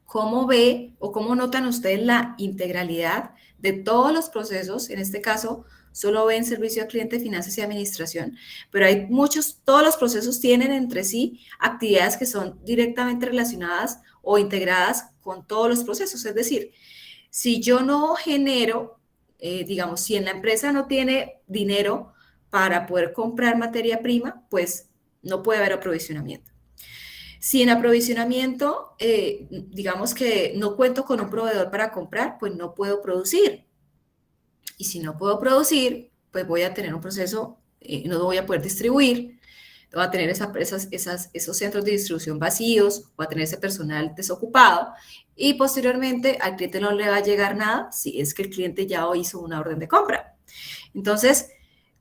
¿Cómo ve o cómo notan ustedes la integralidad de todos los procesos? En este caso, solo ven servicio al cliente, finanzas y administración, pero hay muchos, todos los procesos tienen entre sí actividades que son directamente relacionadas o integradas con todos los procesos. Es decir, si yo no genero, digamos, si en la empresa no tiene dinero para poder comprar materia prima, pues no puede haber aprovisionamiento. Si en aprovisionamiento, digamos que no cuento con un proveedor para comprar, pues no puedo producir. Y si no puedo producir, pues voy a tener un proceso, no voy a poder distribuir, voy a tener esos centros de distribución vacíos, voy a tener ese personal desocupado y posteriormente al cliente no le va a llegar nada si es que el cliente ya hizo una orden de compra. Entonces,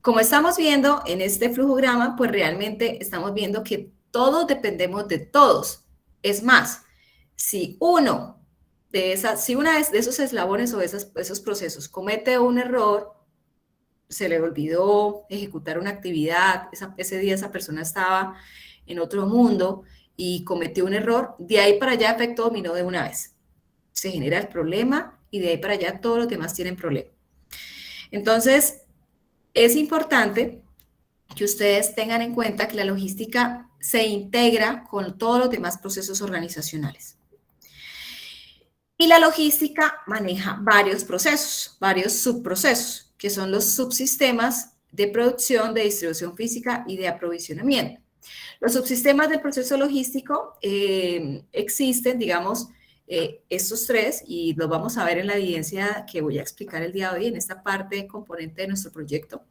como estamos viendo en este flujograma, pues realmente estamos viendo que todos dependemos de todos. Es más, si una de esos eslabones o esos procesos comete un error, se le olvidó ejecutar una actividad, ese día esa persona estaba en otro mundo y cometió un error, de ahí para allá efecto dominó de una vez. Se genera el problema y de ahí para allá todos los demás tienen problema. Entonces, es importante que ustedes tengan en cuenta que la logística se integra con todos los demás procesos organizacionales. Y la logística maneja varios procesos, varios subprocesos, que son los subsistemas de producción, de distribución física y de aprovisionamiento. Los subsistemas del proceso logístico existen, digamos, estos tres, y los vamos a ver en la evidencia que voy a explicar el día de hoy en esta parte componente de nuestro proyecto.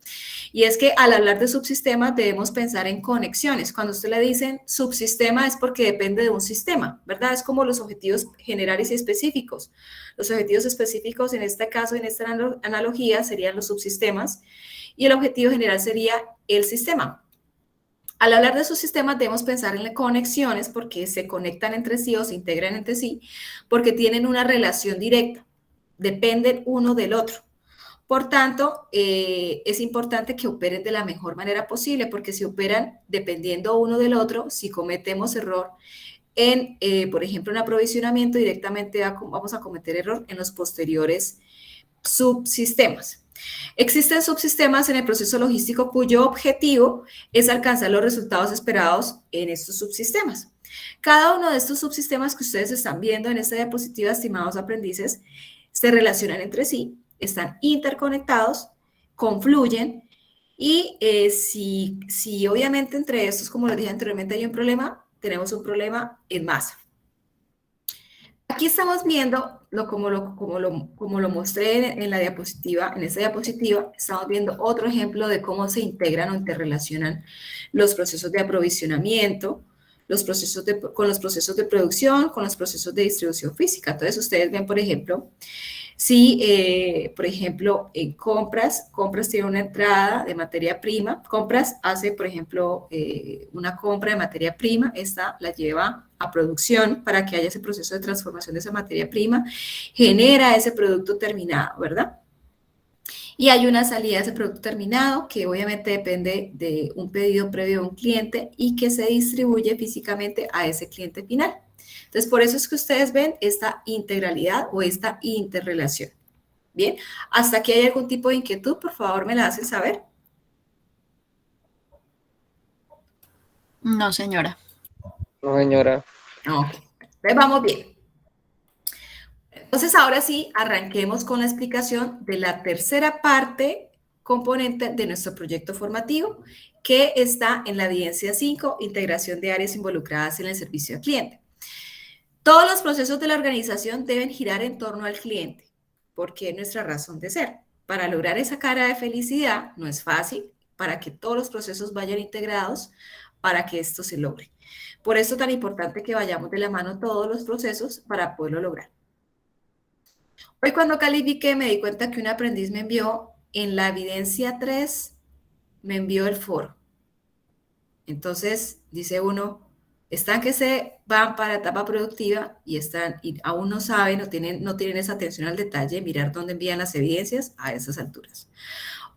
Y es que al hablar de subsistemas debemos pensar en conexiones. Cuando usted le dicen subsistema es porque depende de un sistema, ¿verdad? Es como los objetivos generales y específicos. Los objetivos específicos en este caso, en esta analogía, serían los subsistemas y el objetivo general sería el sistema. Al hablar de sus sistemas debemos pensar en conexiones porque se conectan entre sí o se integran entre sí porque tienen una relación directa, dependen uno del otro. Por tanto, es importante que operen de la mejor manera posible, porque si operan dependiendo uno del otro, si cometemos error en, por ejemplo, en aprovisionamiento, directamente vamos a cometer error en los posteriores subsistemas. Existen subsistemas en el proceso logístico cuyo objetivo es alcanzar los resultados esperados en estos subsistemas. Cada uno de estos subsistemas que ustedes están viendo en esta diapositiva, estimados aprendices, se relacionan entre sí, están interconectados, confluyen y si obviamente entre estos, como les dije anteriormente, hay un problema, tenemos un problema en masa. Aquí estamos viendo, como lo mostré en la diapositiva, en esta diapositiva, estamos viendo otro ejemplo de cómo se integran o interrelacionan los procesos de aprovisionamiento, con los procesos de producción, con los procesos de distribución física. Entonces, ustedes ven, por ejemplo, si, por ejemplo, en compras tiene una entrada de materia prima, compras hace, por ejemplo, una compra de materia prima, esta la lleva a producción para que haya ese proceso de transformación de esa materia prima, genera ese producto terminado, ¿verdad? Y hay una salida de ese producto terminado que obviamente depende de un pedido previo a un cliente y que se distribuye físicamente a ese cliente final. Entonces, por eso es que ustedes ven esta integralidad o esta interrelación. Bien, ¿hasta aquí hay algún tipo de inquietud? Por favor, me la hacen saber. No, señora. No, señora. Ok, entonces vamos bien. Entonces, ahora sí, arranquemos con la explicación de la tercera parte componente de nuestro proyecto formativo, que está en la evidencia 5, integración de áreas involucradas en el servicio al cliente. Todos los procesos de la organización deben girar en torno al cliente, porque es nuestra razón de ser. Para lograr esa cara de felicidad no es fácil, para que todos los procesos vayan integrados, para que esto se logre. Por eso es tan importante que vayamos de la mano todos los procesos para poderlo lograr. Hoy cuando califiqué me di cuenta que un aprendiz me envió en la evidencia 3, me envió el foro. Entonces, dice uno, están que se van para etapa productiva y aún no saben, no tienen esa atención al detalle, mirar dónde envían las evidencias a esas alturas.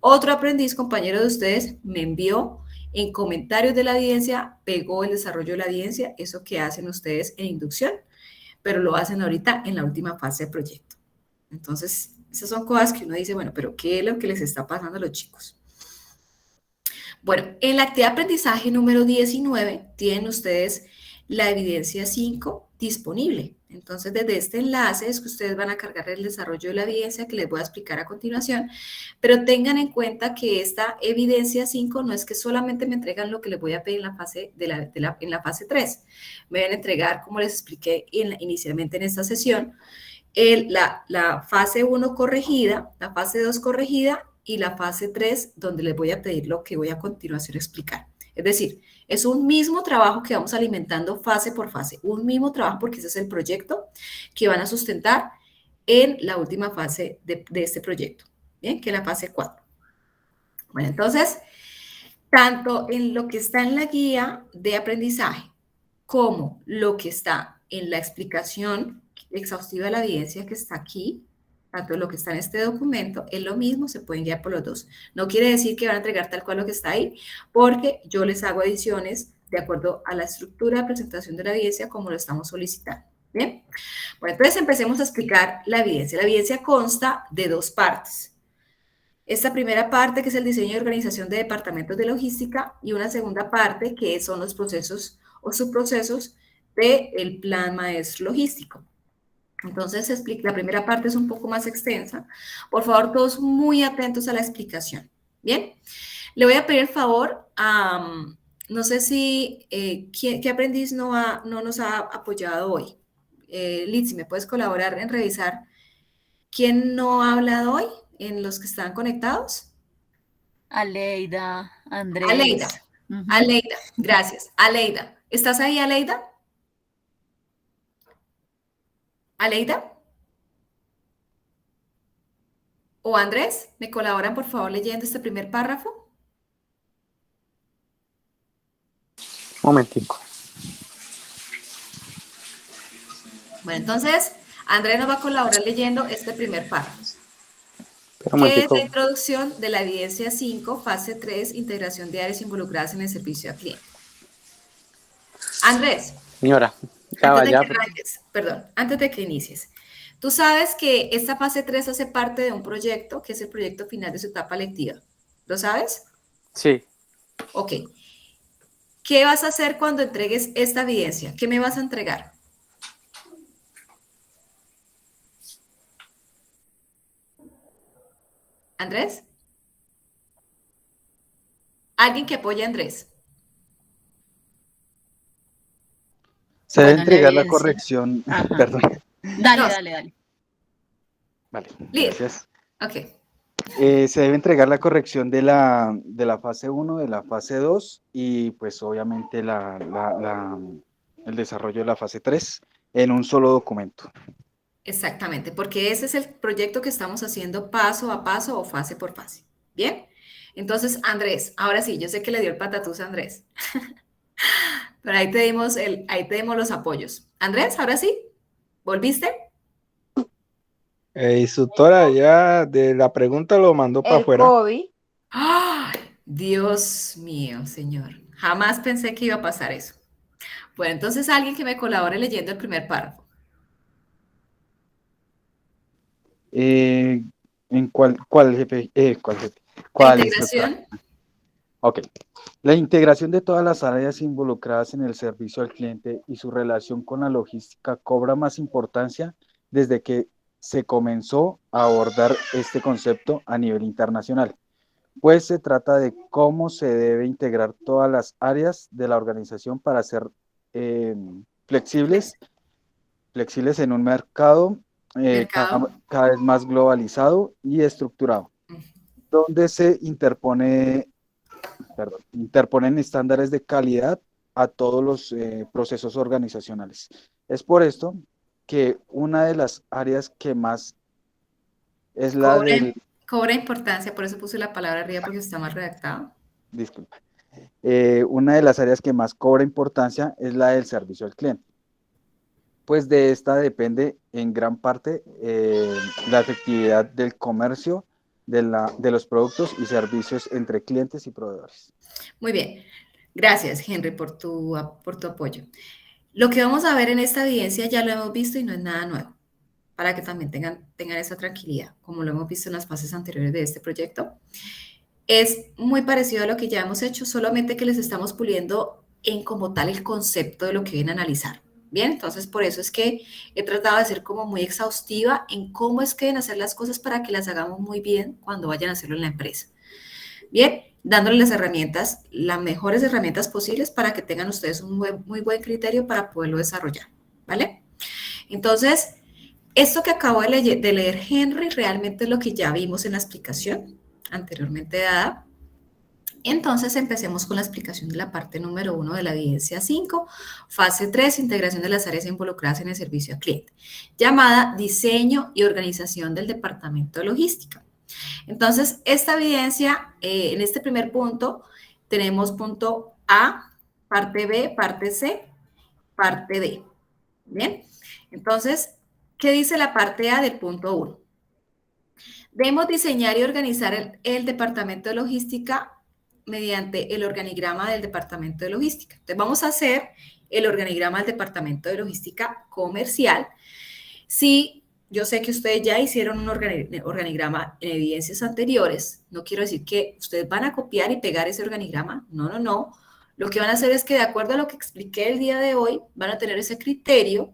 Otro aprendiz, compañero de ustedes, me envió en comentarios de la evidencia, pegó el desarrollo de la evidencia, eso que hacen ustedes en inducción, pero lo hacen ahorita en la última fase de proyecto. Entonces, esas son cosas que uno dice, bueno, pero ¿qué es lo que les está pasando a los chicos? Bueno, en la actividad de aprendizaje número 19 tienen ustedes la evidencia 5 disponible. Entonces, desde este enlace es que ustedes van a cargar el desarrollo de la evidencia que les voy a explicar a continuación, pero tengan en cuenta que esta evidencia 5 no es que solamente me entregan lo que les voy a pedir en la fase, en la fase 3. Me van a entregar, como les expliqué inicialmente en esta sesión, la fase 1 corregida, la fase 2 corregida y la fase 3, donde les voy a pedir lo que voy a continuación explicar. Es decir, es un mismo trabajo que vamos alimentando fase por fase, un mismo trabajo porque ese es el proyecto que van a sustentar en la última fase de este proyecto, ¿bien? Que es la fase 4. Bueno, entonces, tanto en lo que está en la guía de aprendizaje como lo que está en la explicación exhaustiva de la evidencia que está aquí, tanto lo que está en este documento, es lo mismo, se pueden guiar por los dos. No quiere decir que van a entregar tal cual lo que está ahí, porque yo les hago ediciones de acuerdo a la estructura de presentación de la evidencia como lo estamos solicitando. ¿Bien? Bueno, entonces empecemos a explicar la evidencia. La evidencia consta de dos partes. Esta primera parte, que es el diseño y organización de departamentos de logística, y una segunda parte, que son los procesos o subprocesos del plan maestro logístico. Entonces, la primera parte es un poco más extensa. Por favor, todos muy atentos a la explicación. Bien, le voy a pedir el favor a, no sé si, ¿qué aprendiz no nos ha apoyado hoy? Litsi, ¿me puedes colaborar en revisar quién no ha hablado hoy en los que están conectados? Aleida, Andrés. Aleida, Aleida, gracias. Aleida, ¿estás ahí, Aleida? ¿Aleida? ¿O Andrés? ¿Me colaboran, por favor, leyendo este primer párrafo? Momentico. Bueno, entonces, Andrés nos va a colaborar leyendo este primer párrafo. Un ¿Qué es momentico. la introducción de la evidencia 5, fase 3, integración de áreas involucradas en el servicio al cliente? Andrés, Señora, ya antes va, de ya. que arranques, perdón, antes de que inicies, tú sabes que esta fase 3 hace parte de un proyecto que es el proyecto final de su etapa lectiva. ¿Lo sabes? Sí. Ok. ¿Qué vas a hacer cuando entregues esta evidencia? ¿Qué me vas a entregar? ¿Andrés? ¿Alguien que apoye a Andrés? Se debe Bueno, la entregar la evidencia. corrección, Ajá. perdón, Dale, No, dale, dale. vale, Liz. gracias. Ok. Se debe entregar la corrección de la fase 1, de la fase 2 y pues obviamente el desarrollo de la fase 3 en un solo documento. Exactamente, porque ese es el proyecto que estamos haciendo paso a paso o fase por fase. ¿Bien? Entonces, Andrés, ahora sí, yo sé que le dio el patatús a Andrés, pero ahí te dimos los apoyos. Andrés, ahora sí, ¿volviste? Instructora, ya de la pregunta lo mandó para El afuera. COVID. ¡Ay! Dios mío, señor. Jamás pensé que iba a pasar eso. Bueno, entonces alguien que me colabore leyendo el primer párrafo. ¿En cuál jefe? ¿Cuál jefe? La ¿Cuál instructora? integración, Ok. La integración de todas las áreas involucradas en el servicio al cliente y su relación con la logística cobra más importancia desde que se comenzó a abordar este concepto a nivel internacional, pues se trata de cómo se debe integrar todas las áreas de la organización para ser eh, flexibles, flexibles en un mercado mercado. cada vez más globalizado y estructurado, donde se interponen estándares de calidad a todos los procesos organizacionales. Es por esto que una de las áreas que más es la Cobra, del, cobra importancia, por eso puse la palabra arriba porque está mal redactado. disculpa, una de las áreas que más cobra importancia es la del servicio al cliente, pues de esta depende en gran parte la efectividad del comercio de los productos y servicios entre clientes y proveedores. Muy bien. Gracias, Henry, por tu apoyo. Lo que vamos a ver en esta evidencia ya lo hemos visto y no es nada nuevo, para que también tengan esa tranquilidad, como lo hemos visto en las fases anteriores de este proyecto. Es muy parecido a lo que ya hemos hecho, solamente que les estamos puliendo en como tal el concepto de lo que vienen a analizar. Bien, entonces por eso es que he tratado de ser como muy exhaustiva en cómo es que deben hacer las cosas para que las hagamos muy bien cuando vayan a hacerlo en la empresa. Bien, dándoles las herramientas, las mejores herramientas posibles para que tengan ustedes un muy buen criterio para poderlo desarrollar, ¿vale? Entonces, esto que acabo de leer Henry realmente es lo que ya vimos en la explicación anteriormente dada. Entonces, empecemos con la explicación de la parte número 1 de la evidencia 5, fase 3, integración de las áreas involucradas en el servicio al cliente, llamada diseño y organización del departamento de logística. Entonces, esta evidencia, en este primer punto, tenemos punto A, parte B, parte C, parte D. Bien, entonces, ¿qué dice la parte A del punto 1? Debemos diseñar y organizar el departamento de logística mediante el organigrama del departamento de logística. Entonces, vamos a hacer el organigrama del departamento de logística comercial. Si yo sé que ustedes ya hicieron un organigrama en evidencias anteriores, no quiero decir que ustedes van a copiar y pegar ese organigrama, no, no, no. Lo que van a hacer es que de acuerdo a lo que expliqué el día de hoy, van a tener ese criterio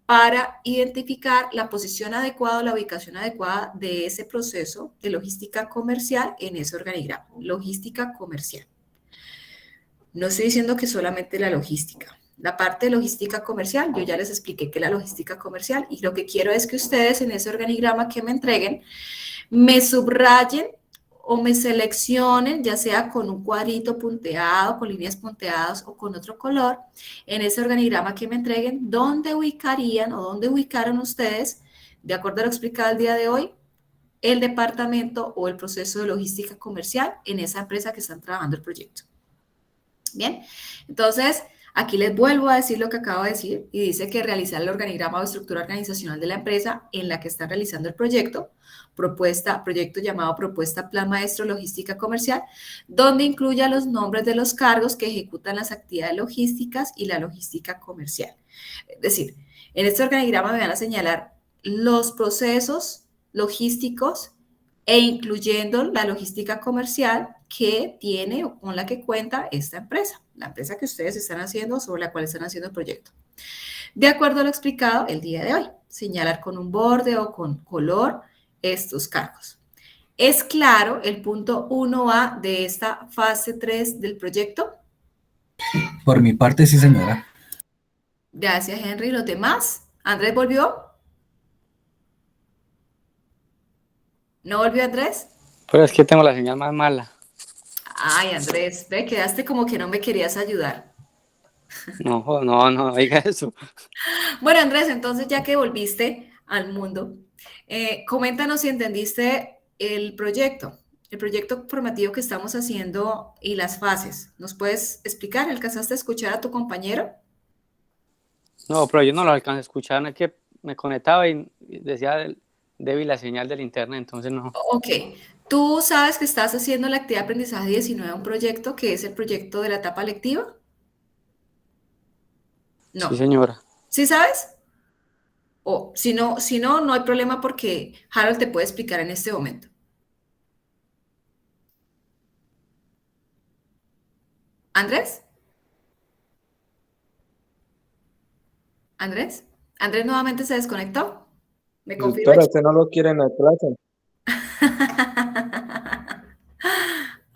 para identificar la posición adecuada o la ubicación adecuada de ese proceso de logística comercial en ese organigrama. Logística comercial. No estoy diciendo que solamente la logística. La parte de logística comercial, yo ya les expliqué que la logística comercial y lo que quiero es que ustedes en ese organigrama que me entreguen me subrayen o me seleccionen, ya sea con un cuadrito punteado, con líneas punteadas o con otro color, en ese organigrama que me entreguen, dónde ubicarían o dónde ubicaron ustedes, de acuerdo a lo explicado el día de hoy, el departamento o el proceso de logística comercial en esa empresa que están trabajando el proyecto. Bien, entonces Aquí les vuelvo a decir lo que acabo de decir y dice que realizar el organigrama o estructura organizacional de la empresa en la que están realizando el proyecto, proyecto llamado Propuesta Plan Maestro Logística Comercial, donde incluya los nombres de los cargos que ejecutan las actividades logísticas y la logística comercial. Es decir, en este organigrama me van a señalar los procesos logísticos e incluyendo la logística comercial que tiene o con la que cuenta esta empresa, la empresa que ustedes están haciendo, sobre la cual están haciendo el proyecto. De acuerdo a lo explicado el día de hoy, señalar con un borde o con color estos cargos. ¿Es claro el punto 1A de esta fase 3 del proyecto? Por mi parte, sí, señora. Gracias, Henry. ¿Los demás? ¿Andrés volvió? ¿No volvió Andrés? Pero es que tengo la señal más mala. Ay, Andrés, ve, quedaste como que no me querías ayudar. No, diga eso. Bueno, Andrés, entonces ya que volviste al mundo, coméntanos si entendiste el proyecto formativo que estamos haciendo y las fases. ¿Nos puedes explicar? ¿Alcanzaste a escuchar a tu compañero? No, pero yo no lo alcancé a escuchar, es que me conectaba y decía débil la señal del internet, entonces no. Ok. ¿Tú sabes que estás haciendo la actividad de aprendizaje 19, un proyecto que es el proyecto de la etapa lectiva? No. Sí, señora. ¿Sí sabes? O si no, no hay problema porque Harold te puede explicar en este momento. ¿Andrés? ¿Andrés? ¿Andrés nuevamente se desconectó? ¿Me confirma? Doctora, usted no lo quiere en la clase.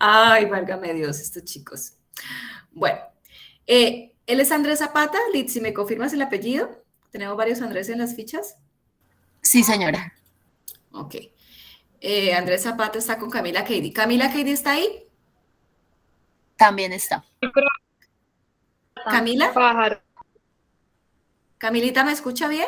Ay, válgame Dios, estos chicos. Bueno, él es Andrés Zapata. Liz, si me confirmas el apellido. Tenemos varios Andrés en las fichas. Sí, señora. Ok. Andrés Zapata está con Camila Cady. ¿Camila Cady está ahí? También está. ¿Camila? ¿Camilita me escucha bien?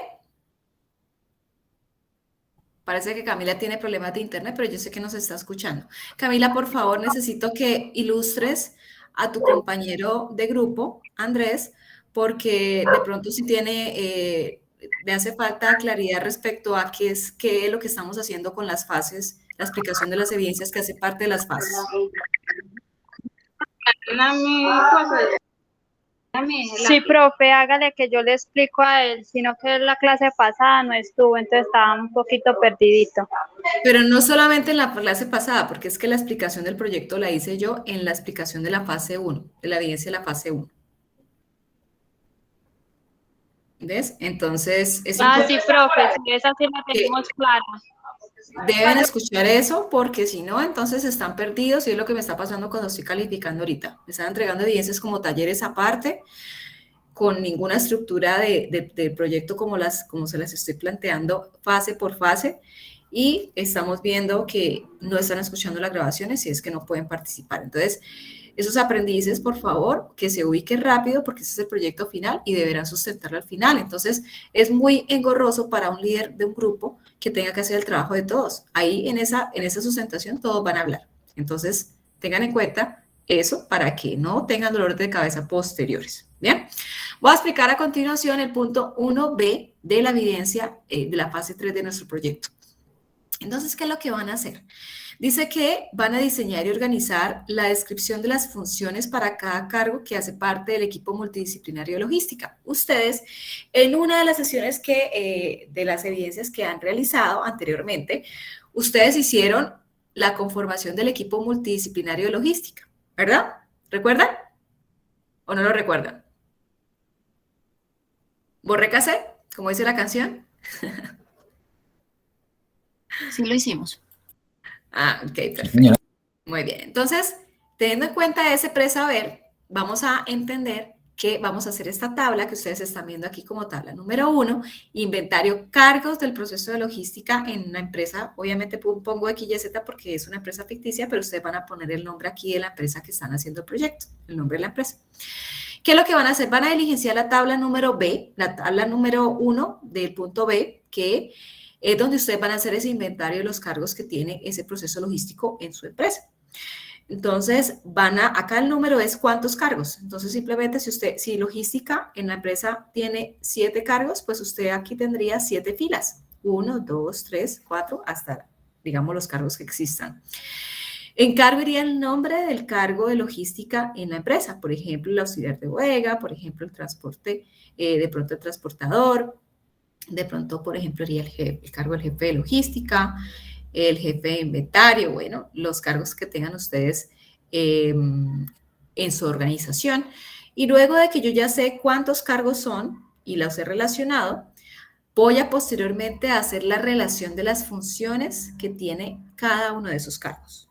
Parece que Camila tiene problemas de internet, pero yo sé que nos está escuchando. Camila, por favor, necesito que ilustres a tu compañero de grupo, Andrés, porque de pronto si tiene, le hace falta claridad respecto a qué es lo que estamos haciendo con las fases, la explicación de las evidencias que hace parte de las fases. Sí, profe, hágale que yo le explico a él, sino que la clase pasada no estuvo, entonces estaba un poquito perdidito. Pero no solamente en la clase pasada, porque es que la explicación del proyecto la hice yo en la explicación de la fase 1, de la evidencia de la fase 1. ¿Ves? Entonces, es sí, profe, sí, esa sí la tenemos clara. Deben escuchar eso porque si no, entonces están perdidos y es lo que me está pasando cuando estoy calificando ahorita. Me están entregando evidencias como talleres aparte, con ninguna estructura de proyecto como se las estoy planteando fase por fase y estamos viendo que no están escuchando las grabaciones y es que no pueden participar. Entonces, esos aprendices, por favor, que se ubiquen rápido porque ese es el proyecto final y deberán sustentarlo al final. Entonces, es muy engorroso para un líder de un grupo que tenga que hacer el trabajo de todos. Ahí en esa sustentación todos van a hablar. Entonces, tengan en cuenta eso para que no tengan dolores de cabeza posteriores. Bien, voy a explicar a continuación el punto 1B de la evidencia de la fase 3 de nuestro proyecto. Entonces, ¿qué es lo que van a hacer? Dice que van a diseñar y organizar la descripción de las funciones para cada cargo que hace parte del equipo multidisciplinario de logística. Ustedes, en una de las sesiones de las evidencias que han realizado anteriormente, ustedes hicieron la conformación del equipo multidisciplinario de logística, ¿verdad? ¿Recuerdan? ¿O no lo recuerdan? ¿Borré casé? Como dice la canción. Sí lo hicimos. Ah, ok, perfecto. Señora. Muy bien. Entonces, teniendo en cuenta ese presaber, vamos a entender que vamos a hacer esta tabla que ustedes están viendo aquí como tabla número 1, inventario cargos del proceso de logística en una empresa. Obviamente pongo aquí YZ porque es una empresa ficticia, pero ustedes van a poner el nombre aquí de la empresa que están haciendo el proyecto, el nombre de la empresa. ¿Qué es lo que van a hacer? Van a diligenciar la tabla número B, la tabla número 1 del punto B, que es donde ustedes van a hacer ese inventario de los cargos que tiene ese proceso logístico en su empresa. Entonces, acá el número es cuántos cargos. Entonces, simplemente si logística en la empresa tiene 7 cargos, pues usted aquí tendría 7 filas. 1, 2, 3, 4, hasta, digamos, los cargos que existan. En cargo iría el nombre del cargo de logística en la empresa. Por ejemplo, el auxiliar de bodega, por ejemplo, el transporte, de pronto el transportador, de pronto, por ejemplo, iría el cargo del jefe de logística, el jefe de inventario, bueno, los cargos que tengan ustedes en su organización. Y luego de que yo ya sé cuántos cargos son y los he relacionado, voy a posteriormente hacer la relación de las funciones que tiene cada uno de esos cargos.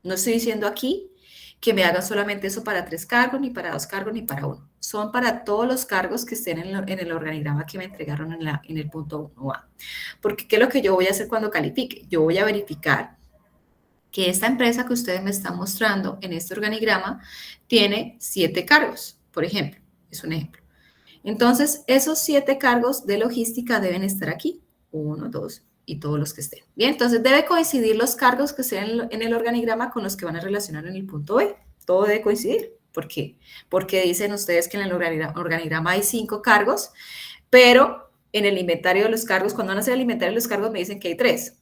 No estoy diciendo aquí que me haga solamente eso para 3 cargos, ni para 2 cargos, ni para 1. Son para todos los cargos que estén en el organigrama que me entregaron en el punto 1A. Porque, ¿qué es lo que yo voy a hacer cuando califique? Yo voy a verificar que esta empresa que ustedes me están mostrando en este organigrama tiene 7 cargos, por ejemplo. Es un ejemplo. Entonces, esos 7 cargos de logística deben estar aquí. 1, 2 y todos los que estén. Bien, entonces debe coincidir los cargos que estén en el organigrama con los que van a relacionar en el punto B. Todo debe coincidir. ¿Por qué? Porque dicen ustedes que en el organigrama hay 5 cargos, pero en el inventario de los cargos, cuando van a hacer el inventario de los cargos, me dicen que hay 3.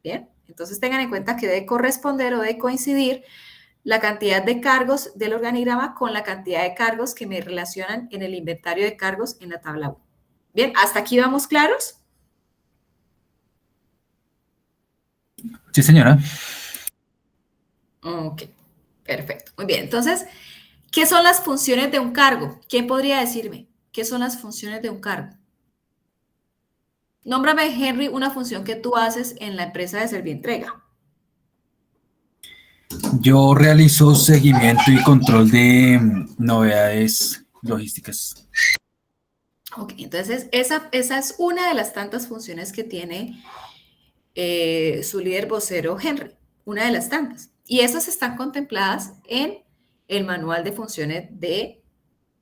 Bien, entonces tengan en cuenta que debe corresponder o debe coincidir la cantidad de cargos del organigrama con la cantidad de cargos que me relacionan en el inventario de cargos en la tabla 1. Bien, ¿hasta aquí vamos claros? Sí, señora. Ok, perfecto. Muy bien, entonces, ¿qué son las funciones de un cargo? ¿Quién podría decirme qué son las funciones de un cargo? Nómbrame, Henry, una función que tú haces en la empresa de Servientrega. Yo realizo seguimiento y control de novedades logísticas. Ok, entonces esa es una de las tantas funciones que tiene su líder vocero Henry, una de las tantas. Y esas están contempladas en el manual de funciones de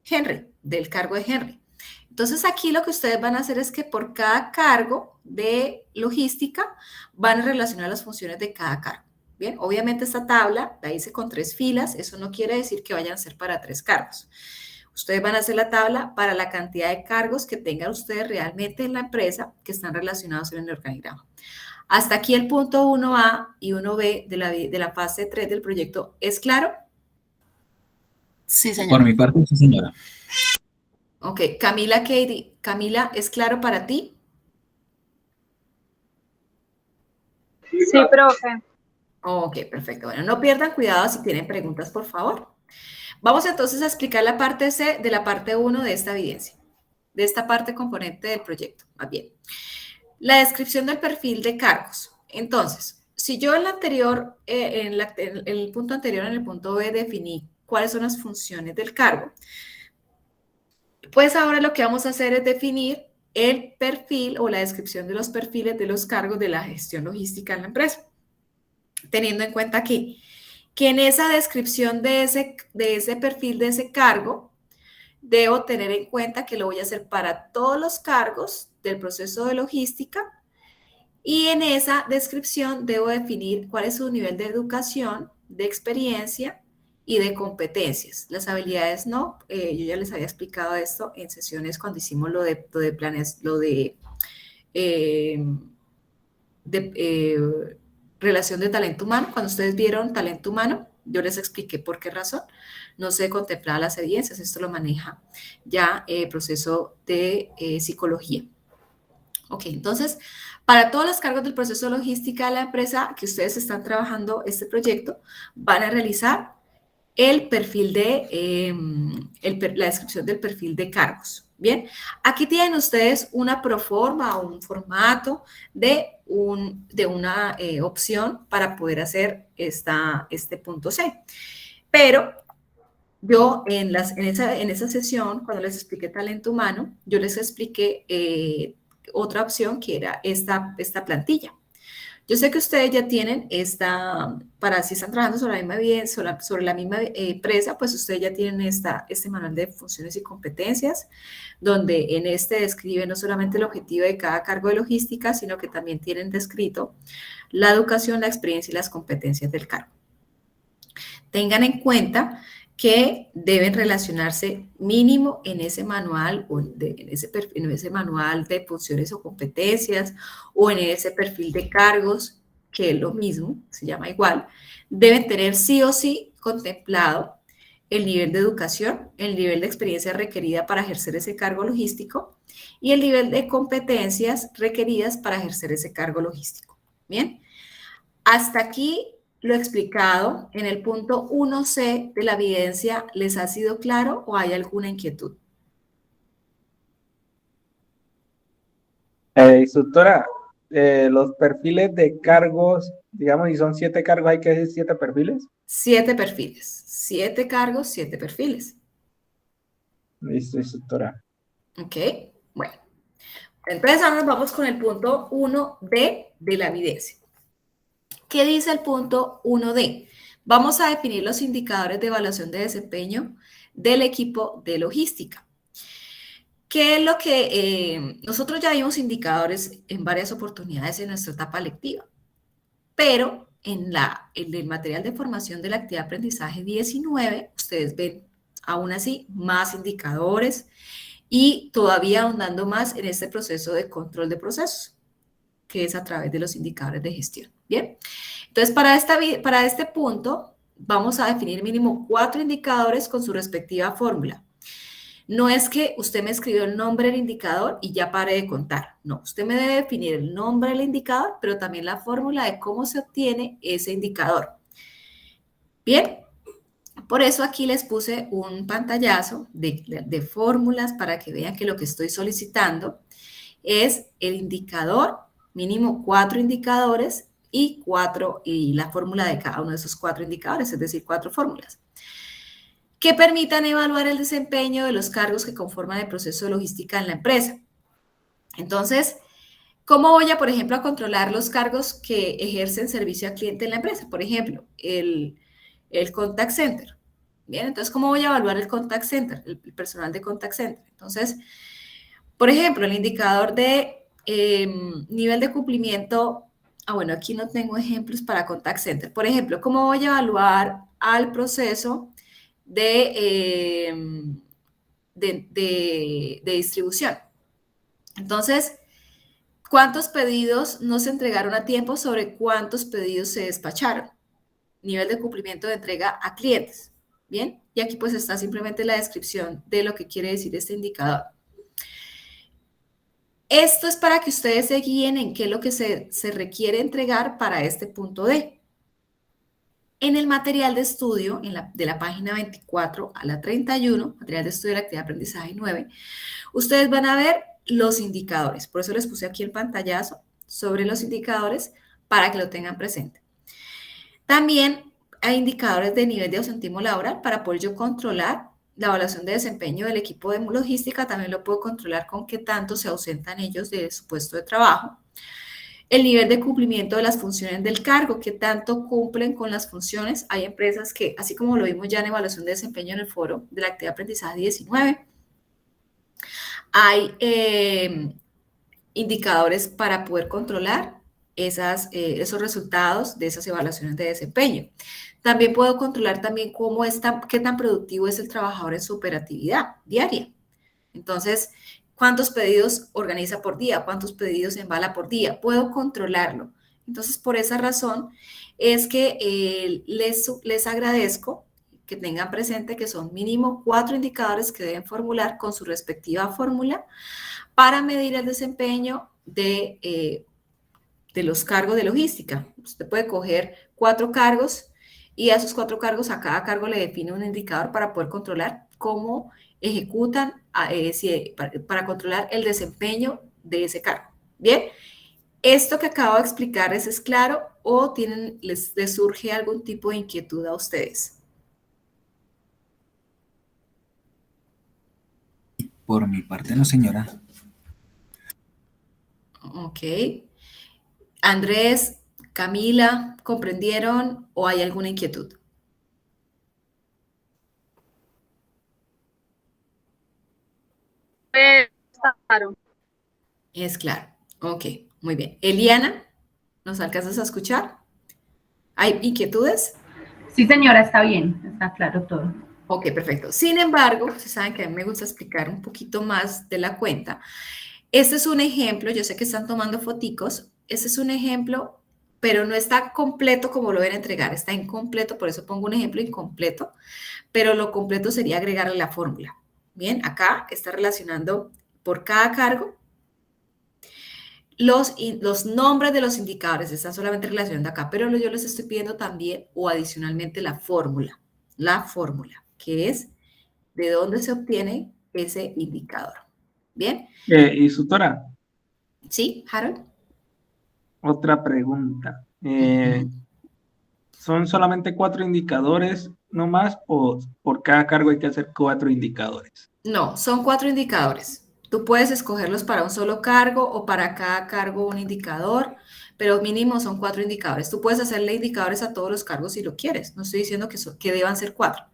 Henry, del cargo de Henry. Entonces aquí lo que ustedes van a hacer es que por cada cargo de logística van a relacionar las funciones de cada cargo. Bien, obviamente esta tabla la hice con 3 filas, eso no quiere decir que vayan a ser para 3 cargos. Ustedes van a hacer la tabla para la cantidad de cargos que tengan ustedes realmente en la empresa que están relacionados en el organigrama. Hasta aquí el punto 1A y 1B de la fase 3 del proyecto. ¿Es claro? Sí, señora. Por mi parte, sí, señora. Ok, Camila, Katie. Camila, ¿es claro para ti? Sí, profe. Ok, perfecto. Bueno, no pierdan cuidado si tienen preguntas, por favor. Vamos entonces a explicar la parte C de la parte 1 de esta evidencia, de esta parte componente del proyecto. Más bien, la descripción del perfil de cargos. Entonces, si yo en la anterior, en el punto anterior, en el punto B, definí cuáles son las funciones del cargo, pues ahora lo que vamos a hacer es definir el perfil o la descripción de los perfiles de los cargos de la gestión logística en la empresa, teniendo en cuenta que en esa descripción de ese perfil de ese cargo, debo tener en cuenta que lo voy a hacer para todos los cargos del proceso de logística y en esa descripción debo definir cuál es su nivel de educación, de experiencia y de competencias. Las habilidades no, yo ya les había explicado esto en sesiones cuando hicimos lo de planes, relación de talento humano. Cuando ustedes vieron talento humano, yo les expliqué por qué razón no se contemplaba las evidencias. Esto lo maneja ya el proceso de psicología. Ok, entonces, para todos los cargos del proceso de logística de la empresa que ustedes están trabajando este proyecto, van a realizar el perfil de, la descripción del perfil de cargos. Bien, aquí tienen ustedes una proforma o un formato de una opción para poder hacer este punto C. Pero yo en esa sesión, cuando les expliqué talento humano, yo les expliqué otra opción que era esta plantilla. Yo sé que ustedes ya tienen para si están trabajando sobre la misma empresa, pues ustedes ya tienen este manual de funciones y competencias, donde en describe no solamente el objetivo de cada cargo de logística, sino que también tienen descrito la educación, la experiencia y las competencias del cargo. Tengan en cuenta que deben relacionarse mínimo en ese manual o en ese manual de funciones o competencias o en ese perfil de cargos, que es lo mismo, se llama igual, deben tener sí o sí contemplado el nivel de educación, el nivel de experiencia requerida para ejercer ese cargo logístico y el nivel de competencias requeridas para ejercer ese cargo logístico. Bien, hasta aquí lo explicado en el punto 1C de la evidencia. ¿Les ha sido claro o hay alguna inquietud? Instructora, los perfiles de cargos, digamos, si son 7 cargos, hay que decir 7 perfiles. 7 perfiles, 7 cargos, 7 perfiles. Listo, instructora. Ok, bueno. Entonces ahora nos vamos con el punto 1D de la evidencia. ¿Qué dice el punto 1D? Vamos a definir los indicadores de evaluación de desempeño del equipo de logística. ¿Qué es lo que nosotros ya vimos indicadores en varias oportunidades en nuestra etapa lectiva? Pero en el material de formación de la actividad de aprendizaje 19, ustedes ven aún así más indicadores y todavía ahondando más en este proceso de control de procesos, que es a través de los indicadores de gestión. Bien, entonces para este punto vamos a definir mínimo 4 indicadores con su respectiva fórmula. No es que usted me escribió el nombre del indicador y ya pare de contar. No, usted me debe definir el nombre del indicador, pero también la fórmula de cómo se obtiene ese indicador. Bien, por eso aquí les puse un pantallazo de fórmulas para que vean que lo que estoy solicitando es el indicador, mínimo 4 indicadores y la fórmula de cada uno de esos 4 indicadores, es decir, 4 fórmulas, que permitan evaluar el desempeño de los cargos que conforman el proceso de logística en la empresa. Entonces, ¿cómo voy a, por ejemplo, a controlar los cargos que ejercen servicio al cliente en la empresa? Por ejemplo, el contact center. Bien, entonces, ¿cómo voy a evaluar el contact center, el personal de contact center? Entonces, por ejemplo, el indicador de nivel de cumplimiento. Bueno, aquí no tengo ejemplos para contact center. Por ejemplo, ¿cómo voy a evaluar al proceso de distribución? Entonces, ¿cuántos pedidos no se entregaron a tiempo sobre cuántos pedidos se despacharon? Nivel de cumplimiento de entrega a clientes. Bien, y aquí pues está simplemente la descripción de lo que quiere decir este indicador. Esto es para que ustedes se guíen en qué es lo que se requiere entregar para este punto D. En el material de estudio, de la página 24 a la 31, material de estudio de la actividad de aprendizaje 9, ustedes van a ver los indicadores. Por eso les puse aquí el pantallazo sobre los indicadores para que lo tengan presente. También hay indicadores de nivel de ausentismo laboral para poder yo controlar la evaluación de desempeño del equipo de logística. También lo puedo controlar con qué tanto se ausentan ellos de su puesto de trabajo. El nivel de cumplimiento de las funciones del cargo, qué tanto cumplen con las funciones. Hay empresas que, así como lo vimos ya en evaluación de desempeño en el foro de la actividad de aprendizaje 19, hay indicadores para poder controlar esos resultados de esas evaluaciones de desempeño. También puedo controlar también qué tan productivo es el trabajador en su operatividad diaria. Entonces, ¿cuántos pedidos organiza por día? ¿Cuántos pedidos embala por día? Puedo controlarlo. Entonces, por esa razón es que les agradezco que tengan presente que son mínimo 4 indicadores que deben formular con su respectiva fórmula para medir el desempeño de los cargos de logística. Usted puede coger 4 cargos y a esos 4 cargos, a cada cargo le define un indicador para poder controlar cómo ejecutan, para controlar el desempeño de ese cargo. Bien, ¿esto que acabo de explicar es claro o les surge algún tipo de inquietud a ustedes? Por mi parte, no, señora. Ok. Andrés, Camila, ¿comprendieron o hay alguna inquietud? Claro. Es claro. Ok, muy bien. Eliana, ¿nos alcanzas a escuchar? ¿Hay inquietudes? Sí, señora, está bien, está claro todo. Ok, perfecto. Sin embargo, ustedes saben que a mí me gusta explicar un poquito más de la cuenta. Este es un ejemplo, yo sé que están tomando foticos, este es un ejemplo, pero no está completo como lo ven a entregar, está incompleto, por eso pongo un ejemplo incompleto, pero lo completo sería agregarle la fórmula. Bien, acá está relacionando por cada cargo los nombres de los indicadores, están solamente relacionando acá, pero yo les estoy pidiendo también o adicionalmente la fórmula, que es de dónde se obtiene ese indicador. ¿Bien? Instructora, ¿Sí, Harold? otra pregunta. ¿Son solamente 4 indicadores no más o por cada cargo hay que hacer 4 indicadores? No, son 4 indicadores. Tú puedes escogerlos para un solo cargo o para cada cargo un indicador, pero mínimo son 4 indicadores. Tú puedes hacerle indicadores a todos los cargos si lo quieres. No estoy diciendo que deban ser 4,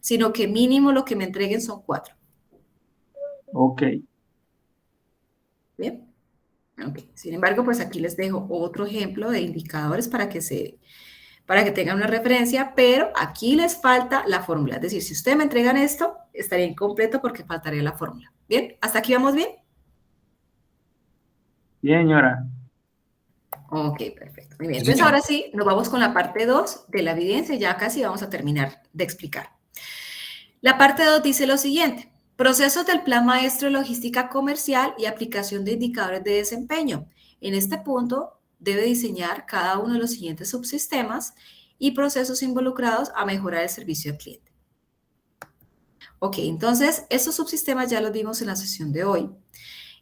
sino que mínimo lo que me entreguen son 4. Ok. Bien. Okay. Sin embargo, pues aquí les dejo otro ejemplo de indicadores para que tengan una referencia, pero aquí les falta la fórmula. Es decir, si ustedes me entregan esto, estaría incompleto porque faltaría la fórmula. ¿Bien? ¿Hasta aquí vamos bien? Bien, señora. Ok, perfecto. Muy bien. Sí, Entonces, señora. ahora sí, nos vamos con la parte 2 de la evidencia. Ya casi vamos a terminar de explicar. La parte 2 dice lo siguiente. Procesos del Plan Maestro de Logística Comercial y aplicación de indicadores de desempeño. En este punto, debe diseñar cada uno de los siguientes subsistemas y procesos involucrados a mejorar el servicio al cliente. Ok, entonces, estos subsistemas ya los vimos en la sesión de hoy.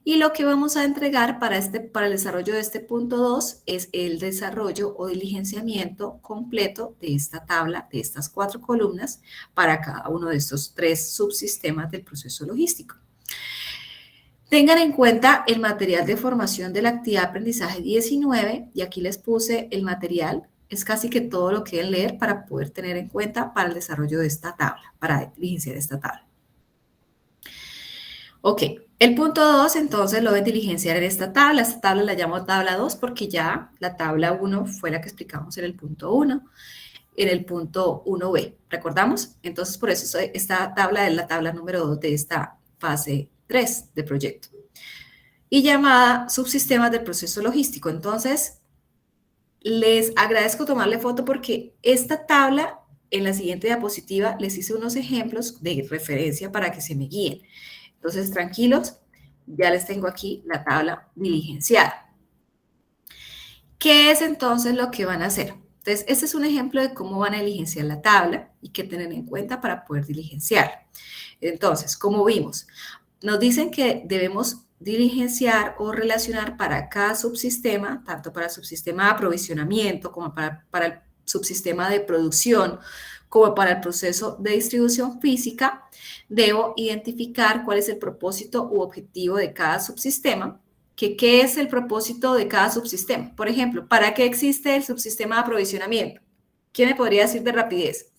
Y lo que vamos a entregar para el desarrollo de este punto 2 es el desarrollo o diligenciamiento completo de esta tabla, de estas 4 columnas, para cada uno de estos 3 subsistemas del proceso logístico. Tengan en cuenta el material de formación de la actividad de aprendizaje 19, y aquí les puse el material. Es casi que todo lo que deben leer para poder tener en cuenta para el desarrollo de esta tabla, para diligenciar esta tabla. Ok, el punto 2 entonces lo deben diligenciar en esta tabla. Esta tabla la llamo tabla 2 porque ya la tabla 1 fue la que explicamos en el punto 1, en el punto 1b. ¿Recordamos? Entonces por eso esta tabla es la tabla número 2 de esta fase 3 de proyecto. Y llamada subsistemas del proceso logístico. Entonces, les agradezco tomarle foto porque esta tabla, en la siguiente diapositiva, les hice unos ejemplos de referencia para que se me guíen. Entonces, tranquilos, ya les tengo aquí la tabla diligenciada. ¿Qué es entonces lo que van a hacer? Entonces, este es un ejemplo de cómo van a diligenciar la tabla y qué tener en cuenta para poder diligenciar. Entonces, como vimos, nos dicen que debemos diligenciar o relacionar para cada subsistema, tanto para el subsistema de aprovisionamiento como para el subsistema de producción, como para el proceso de distribución física, debo identificar cuál es el propósito u objetivo de cada subsistema, qué es el propósito de cada subsistema. Por ejemplo, ¿para qué existe el subsistema de aprovisionamiento? ¿Quién me podría decir de rapidez?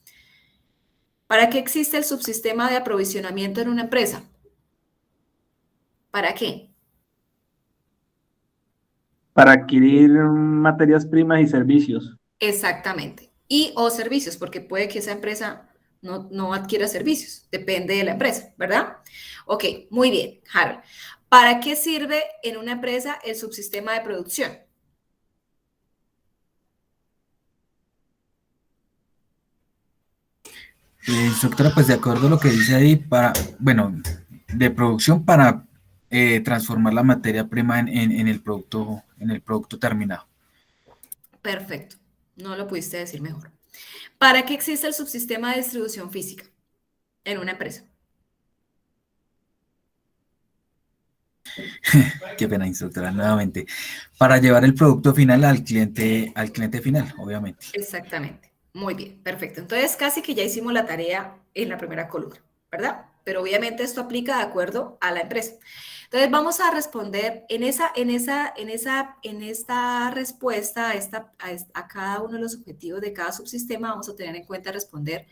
¿Para qué existe el subsistema de aprovisionamiento en una empresa? ¿Para qué? Para adquirir materias primas y servicios. Exactamente. Y o servicios, porque puede que esa empresa no adquiera servicios. Depende de la empresa, ¿verdad? Ok, muy bien, Harold. ¿Para qué sirve en una empresa el subsistema de producción? Instructora, pues de acuerdo a lo que dice ahí, de producción para transformar la materia prima en el producto terminado. Perfecto. No lo pudiste decir mejor. ¿Para qué existe el subsistema de distribución física en una empresa? Qué pena, instructora, nuevamente. Para llevar el producto final al cliente final, obviamente. Exactamente. Muy bien, perfecto. Entonces, casi que ya hicimos la tarea en la primera columna, ¿verdad? Pero obviamente esto aplica de acuerdo a la empresa. Entonces, vamos a responder en esta respuesta a cada uno de los objetivos de cada subsistema, vamos a tener en cuenta responder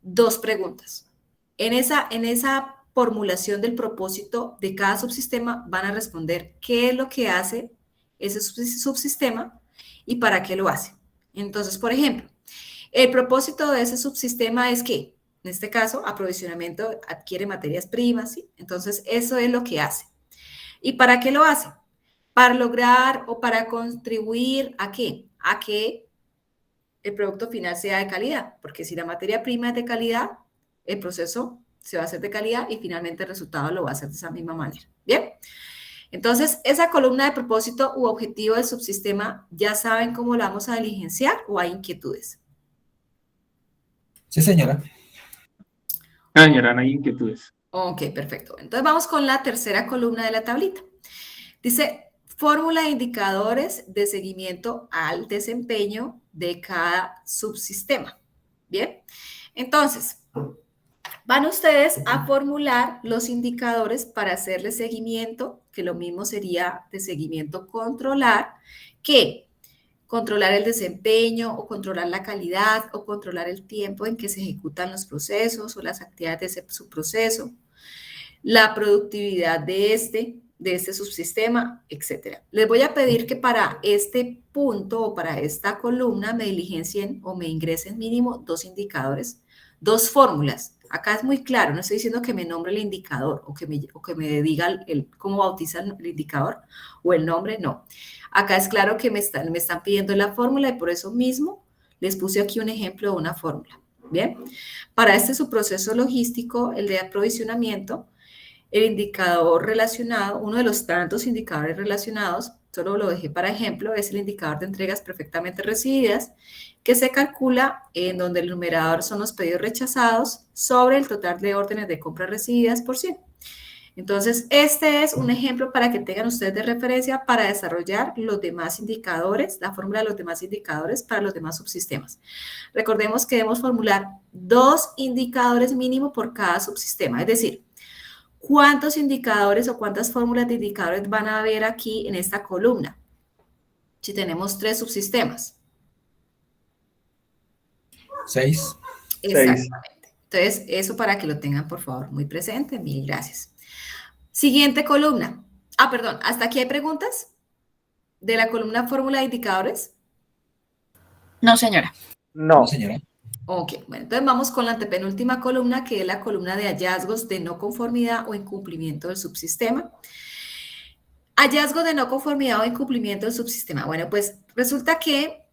2 preguntas. En esa formulación del propósito de cada subsistema van a responder qué es lo que hace ese subsistema y para qué lo hace. Entonces, por ejemplo, El propósito de ese subsistema es que, en este caso, aprovisionamiento adquiere materias primas, ¿sí? Entonces, eso es lo que hace. ¿Y para qué lo hace? Para lograr o para contribuir ¿a qué? A que el producto final sea de calidad, porque si la materia prima es de calidad, el proceso se va a hacer de calidad y finalmente el resultado lo va a hacer de esa misma manera. ¿Bien? Entonces, esa columna de propósito u objetivo del subsistema, ¿ya saben cómo la vamos a diligenciar o hay inquietudes? Sí, señora. Señora, no hay inquietudes. Ok, perfecto. Entonces vamos con la tercera columna de la tablita. Dice, fórmula de indicadores de seguimiento al desempeño de cada subsistema. Bien, entonces, van ustedes a formular los indicadores para hacerle seguimiento, que lo mismo sería de seguimiento controlar, que controlar el desempeño o controlar la calidad o controlar el tiempo en que se ejecutan los procesos o las actividades de ese subproceso, la productividad de este subsistema, etc. Les voy a pedir que para este punto o para esta columna me diligencien o me ingresen mínimo 2 indicadores, 2 fórmulas. Acá es muy claro, no estoy diciendo que me nombre el indicador o que me diga cómo bautizan el indicador o el nombre, no. Acá es claro que me están pidiendo la fórmula y por eso mismo les puse aquí un ejemplo de una fórmula. Bien, para este subproceso logístico, el de aprovisionamiento, el indicador relacionado, uno de los tantos indicadores relacionados, solo lo dejé para ejemplo, es el indicador de entregas perfectamente recibidas, que se calcula en donde el numerador son los pedidos rechazados sobre el total de órdenes de compra recibidas por 100. Entonces, este es un ejemplo para que tengan ustedes de referencia para desarrollar los demás indicadores, la fórmula de los demás indicadores para los demás subsistemas. Recordemos que debemos formular 2 indicadores mínimo por cada subsistema, es decir, ¿cuántos indicadores o cuántas fórmulas de indicadores van a haber aquí en esta columna? Si tenemos 3 subsistemas. 6. Exactamente. Entonces, eso para que lo tengan, por favor, muy presente. Mil gracias. Siguiente columna. Perdón, ¿hasta aquí hay preguntas? ¿De la columna fórmula de indicadores? No, señora. No. Señora. Ok, bueno, entonces vamos con la antepenúltima columna, que es la columna de hallazgos de no conformidad o incumplimiento del subsistema. Hallazgos de no conformidad o incumplimiento del subsistema. Bueno, pues resulta que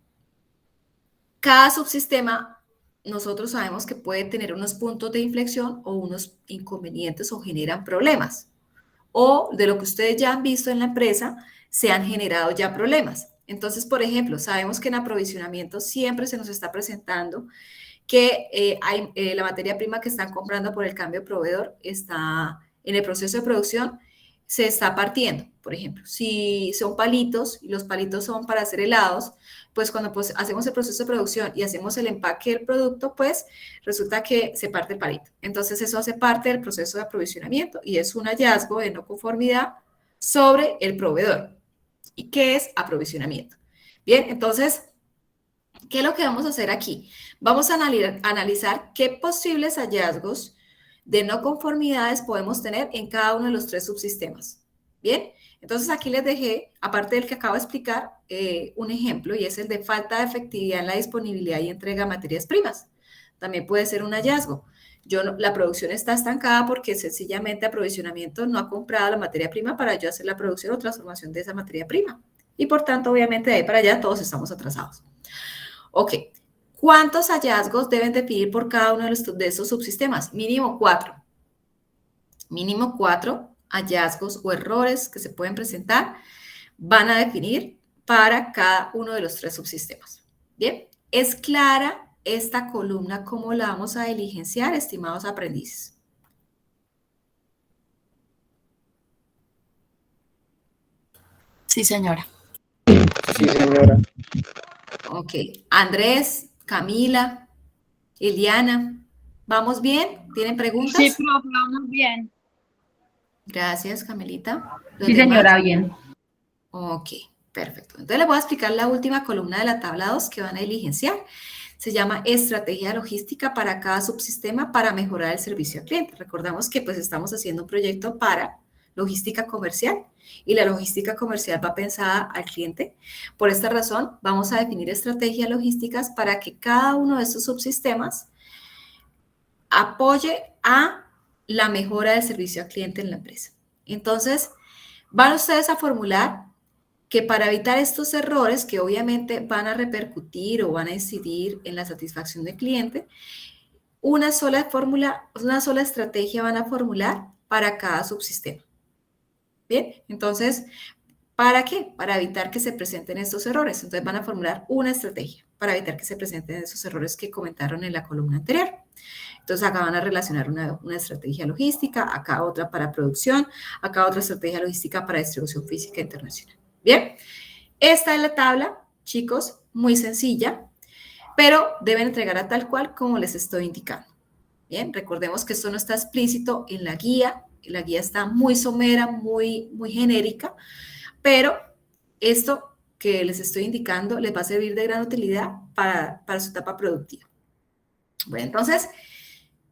cada subsistema, nosotros sabemos que puede tener unos puntos de inflexión o unos inconvenientes o generan problemas. O de lo que ustedes ya han visto en la empresa, se han generado ya problemas. Entonces, por ejemplo, sabemos que en aprovisionamiento siempre se nos está presentando que la materia prima que están comprando por el cambio de proveedor está en el proceso de producción, se está partiendo. Por ejemplo, si son palitos y los palitos son para hacer helados, pues cuando hacemos el proceso de producción y hacemos el empaque del producto, pues resulta que se parte el palito. Entonces eso hace parte del proceso de aprovisionamiento y es un hallazgo de no conformidad sobre el proveedor. ¿Y qué es aprovisionamiento? Bien, entonces, ¿qué es lo que vamos a hacer aquí? Vamos a analizar qué posibles hallazgos de no conformidades podemos tener en cada uno de los 3 subsistemas. Bien, entonces aquí les dejé, aparte del que acabo de explicar, un ejemplo y es el de falta de efectividad en la disponibilidad y entrega de materias primas. También puede ser un hallazgo. La producción está estancada porque sencillamente aprovisionamiento no ha comprado la materia prima para yo hacer la producción o transformación de esa materia prima. Y por tanto, obviamente, de ahí para allá todos estamos atrasados. Ok, ¿cuántos hallazgos deben definir por cada uno de estos subsistemas? Mínimo 4. Mínimo 4 hallazgos o errores que se pueden presentar van a definir para cada uno de los 3 subsistemas. Bien, ¿es clara esta columna cómo la vamos a diligenciar, estimados aprendices? Sí, señora. Sí, señora. Ok, Andrés, Camila, Eliana, ¿vamos bien? ¿Tienen preguntas? Sí, profe, vamos bien. Gracias, Camilita. ¿Los Sí, demás? señora, bien. Ok, perfecto. Entonces les voy a explicar la última columna de la tabla 2 que van a diligenciar. Se llama estrategia logística para cada subsistema para mejorar el servicio al cliente. Recordamos que pues estamos haciendo un proyecto para logística comercial, y la logística comercial va pensada al cliente. Por esta razón, vamos a definir estrategias logísticas para que cada uno de estos subsistemas apoye a la mejora del servicio al cliente en la empresa. Entonces, van ustedes a formular que para evitar estos errores que obviamente van a repercutir o van a incidir en la satisfacción del cliente, una sola fórmula, una sola estrategia van a formular para cada subsistema. Bien, entonces, ¿para qué? Para evitar que se presenten estos errores. Entonces van a formular una estrategia para evitar que se presenten esos errores que comentaron en la columna anterior. Entonces acá van a relacionar una estrategia logística, acá otra para producción, acá otra estrategia logística para distribución física internacional. Bien, esta es la tabla, chicos, muy sencilla, pero deben entregarla tal cual como les estoy indicando. Bien, recordemos que esto no está explícito en la guía está muy somera, muy genérica, pero esto que les estoy indicando les va a servir de gran utilidad para su etapa productiva. Bueno, entonces,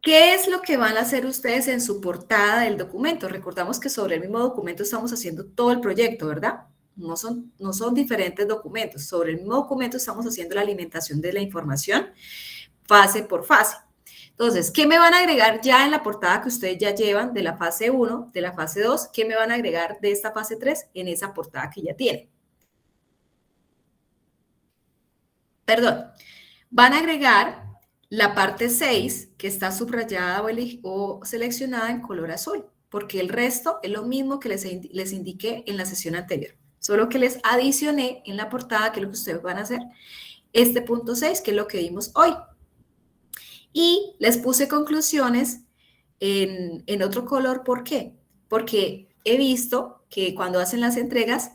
¿qué es lo que van a hacer ustedes en su portada del documento? Recordamos que sobre el mismo documento estamos haciendo todo el proyecto, ¿verdad? No son diferentes documentos. Sobre el mismo documento estamos haciendo la alimentación de la información fase por fase. Entonces, ¿qué me van a agregar ya en la portada que ustedes ya llevan de la fase 1, de la fase 2? ¿Qué me van a agregar de esta fase 3 en esa portada que ya tienen? Perdón, van a agregar la parte 6 que está subrayada o seleccionada en color azul, porque el resto es lo mismo que les indiqué en la sesión anterior, solo que les adicioné en la portada, que es lo que ustedes van a hacer, este punto 6, que es lo que vimos hoy. Y les puse conclusiones en otro color. ¿Por qué? Porque he visto que cuando hacen las entregas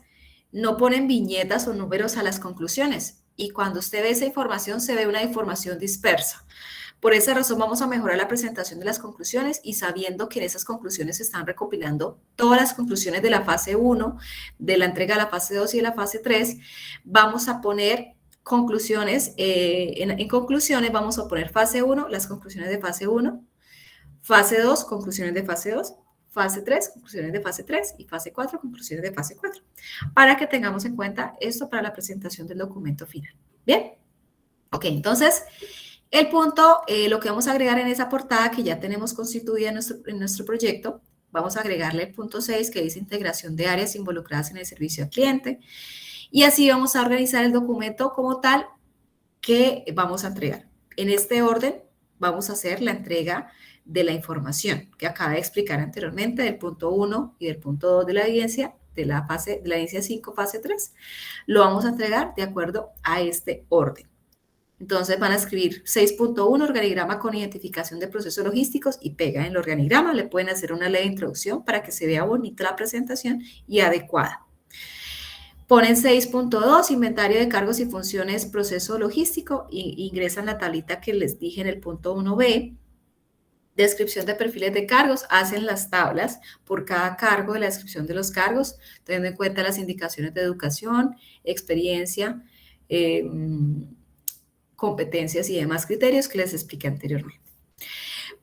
no ponen viñetas o números a las conclusiones. Y cuando usted ve esa información, se ve una información dispersa. Por esa razón vamos a mejorar la presentación de las conclusiones y sabiendo que en esas conclusiones se están recopilando todas las conclusiones de la fase 1, de la entrega de la fase 2 y de la fase 3, vamos a poner conclusiones, en conclusiones vamos a poner fase 1, las conclusiones de fase 1, fase 2, conclusiones de fase 2, fase 3, conclusiones de fase 3 y fase 4, conclusiones de fase 4, para que tengamos en cuenta esto para la presentación del documento final. ¿Bien? Ok, entonces, el punto, lo que vamos a agregar en esa portada que ya tenemos constituida en nuestro proyecto, vamos a agregarle el punto 6 que dice integración de áreas involucradas en el servicio al cliente. Y así vamos a organizar el documento como tal que vamos a entregar. En este orden vamos a hacer la entrega de la información que acabé de explicar anteriormente del punto 1 y del punto 2 de la evidencia, de la evidencia 5, fase 3. Lo vamos a entregar de acuerdo a este orden. Entonces van a escribir 6.1, organigrama con identificación de procesos logísticos y pega en el organigrama. Le pueden hacer una leve introducción para que se vea bonita la presentación y adecuada. Ponen 6.2, inventario de cargos y funciones, proceso logístico, y ingresan la tablita que les dije en el punto 1b. Descripción de perfiles de cargos, hacen las tablas por cada cargo de la descripción de los cargos, teniendo en cuenta las indicaciones de educación, experiencia, competencias y demás criterios que les expliqué anteriormente.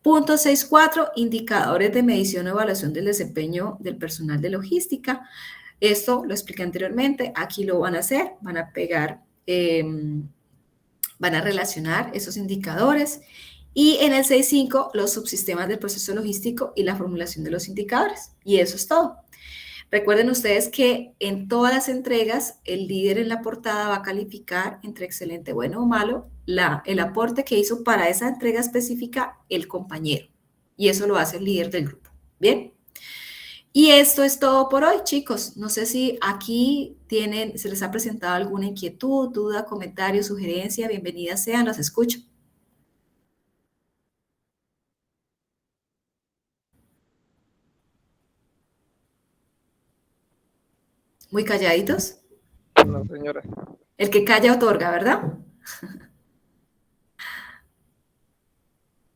Punto 6.4, indicadores de medición o evaluación del desempeño del personal de logística. Esto lo expliqué anteriormente, aquí lo van a hacer, van a pegar, van a relacionar esos indicadores. Y en el 6.5, los subsistemas del proceso logístico y la formulación de los indicadores. Y eso es todo. Recuerden ustedes que en todas las entregas, el líder en la portada va a calificar entre excelente, bueno o malo, el aporte que hizo para esa entrega específica el compañero. Y eso lo hace el líder del grupo. ¿Bien? Y esto es todo por hoy, chicos. No sé si aquí se les ha presentado alguna inquietud, duda, comentario, sugerencia. Bienvenidas sean, los escucho. Muy calladitos. No, señora. El que calla otorga, ¿verdad?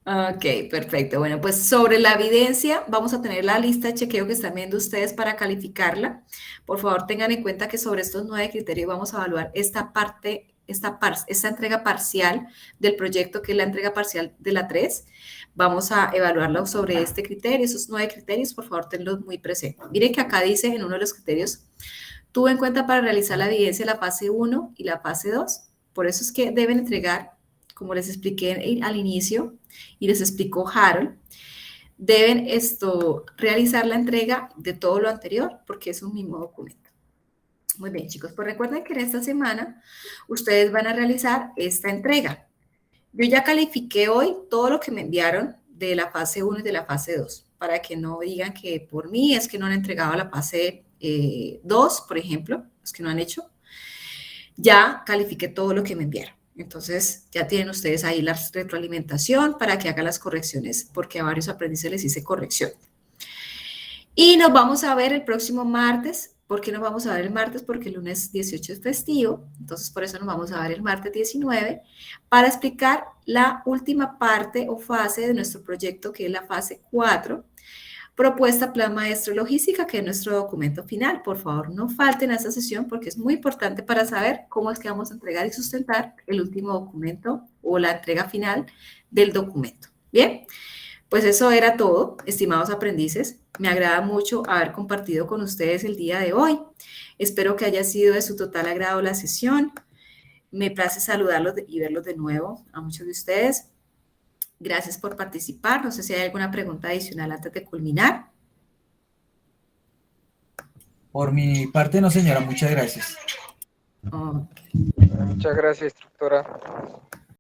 Ok, perfecto. Bueno, pues sobre la evidencia vamos a tener la lista de chequeo que están viendo ustedes para calificarla. Por favor, tengan en cuenta que sobre estos 9 criterios vamos a evaluar esta parte esta entrega parcial del proyecto, que es la entrega parcial de la 3. Vamos a evaluarlo sobre este criterio, esos 9 criterios, por favor, tenlos muy presentes. Miren que acá dice en uno de los criterios, tuvo en cuenta para realizar la evidencia la fase 1 y la fase 2. Por eso es que deben entregar, como les expliqué al inicio y les explicó Harold, deben realizar la entrega de todo lo anterior porque es un mismo documento. Muy bien, chicos, pues recuerden que en esta semana ustedes van a realizar esta entrega. Yo ya califiqué hoy todo lo que me enviaron de la fase 1 y de la fase 2, para que no digan que por mí es que no han entregado la fase 2, por ejemplo, los que no han hecho. Ya califiqué todo lo que me enviaron. Entonces, ya tienen ustedes ahí la retroalimentación para que hagan las correcciones, porque a varios aprendices les hice corrección. Y nos vamos a ver el próximo martes. ¿Por qué nos vamos a ver el martes? Porque el lunes 18 es festivo, entonces por eso nos vamos a ver el martes 19 para explicar la última parte o fase de nuestro proyecto, que es la fase 4, propuesta Plan Maestro Logística, que es nuestro documento final. Por favor, no falten a esta sesión porque es muy importante para saber cómo es que vamos a entregar y sustentar el último documento o la entrega final del documento. Bien, pues eso era todo, estimados aprendices. Me agrada mucho haber compartido con ustedes el día de hoy. Espero que haya sido de su total agrado la sesión. Me place saludarlos y verlos de nuevo a muchos de ustedes. Gracias por participar. No sé si hay alguna pregunta adicional antes de culminar. Por mi parte, no, señora, muchas gracias. Okay. Muchas gracias, instructora.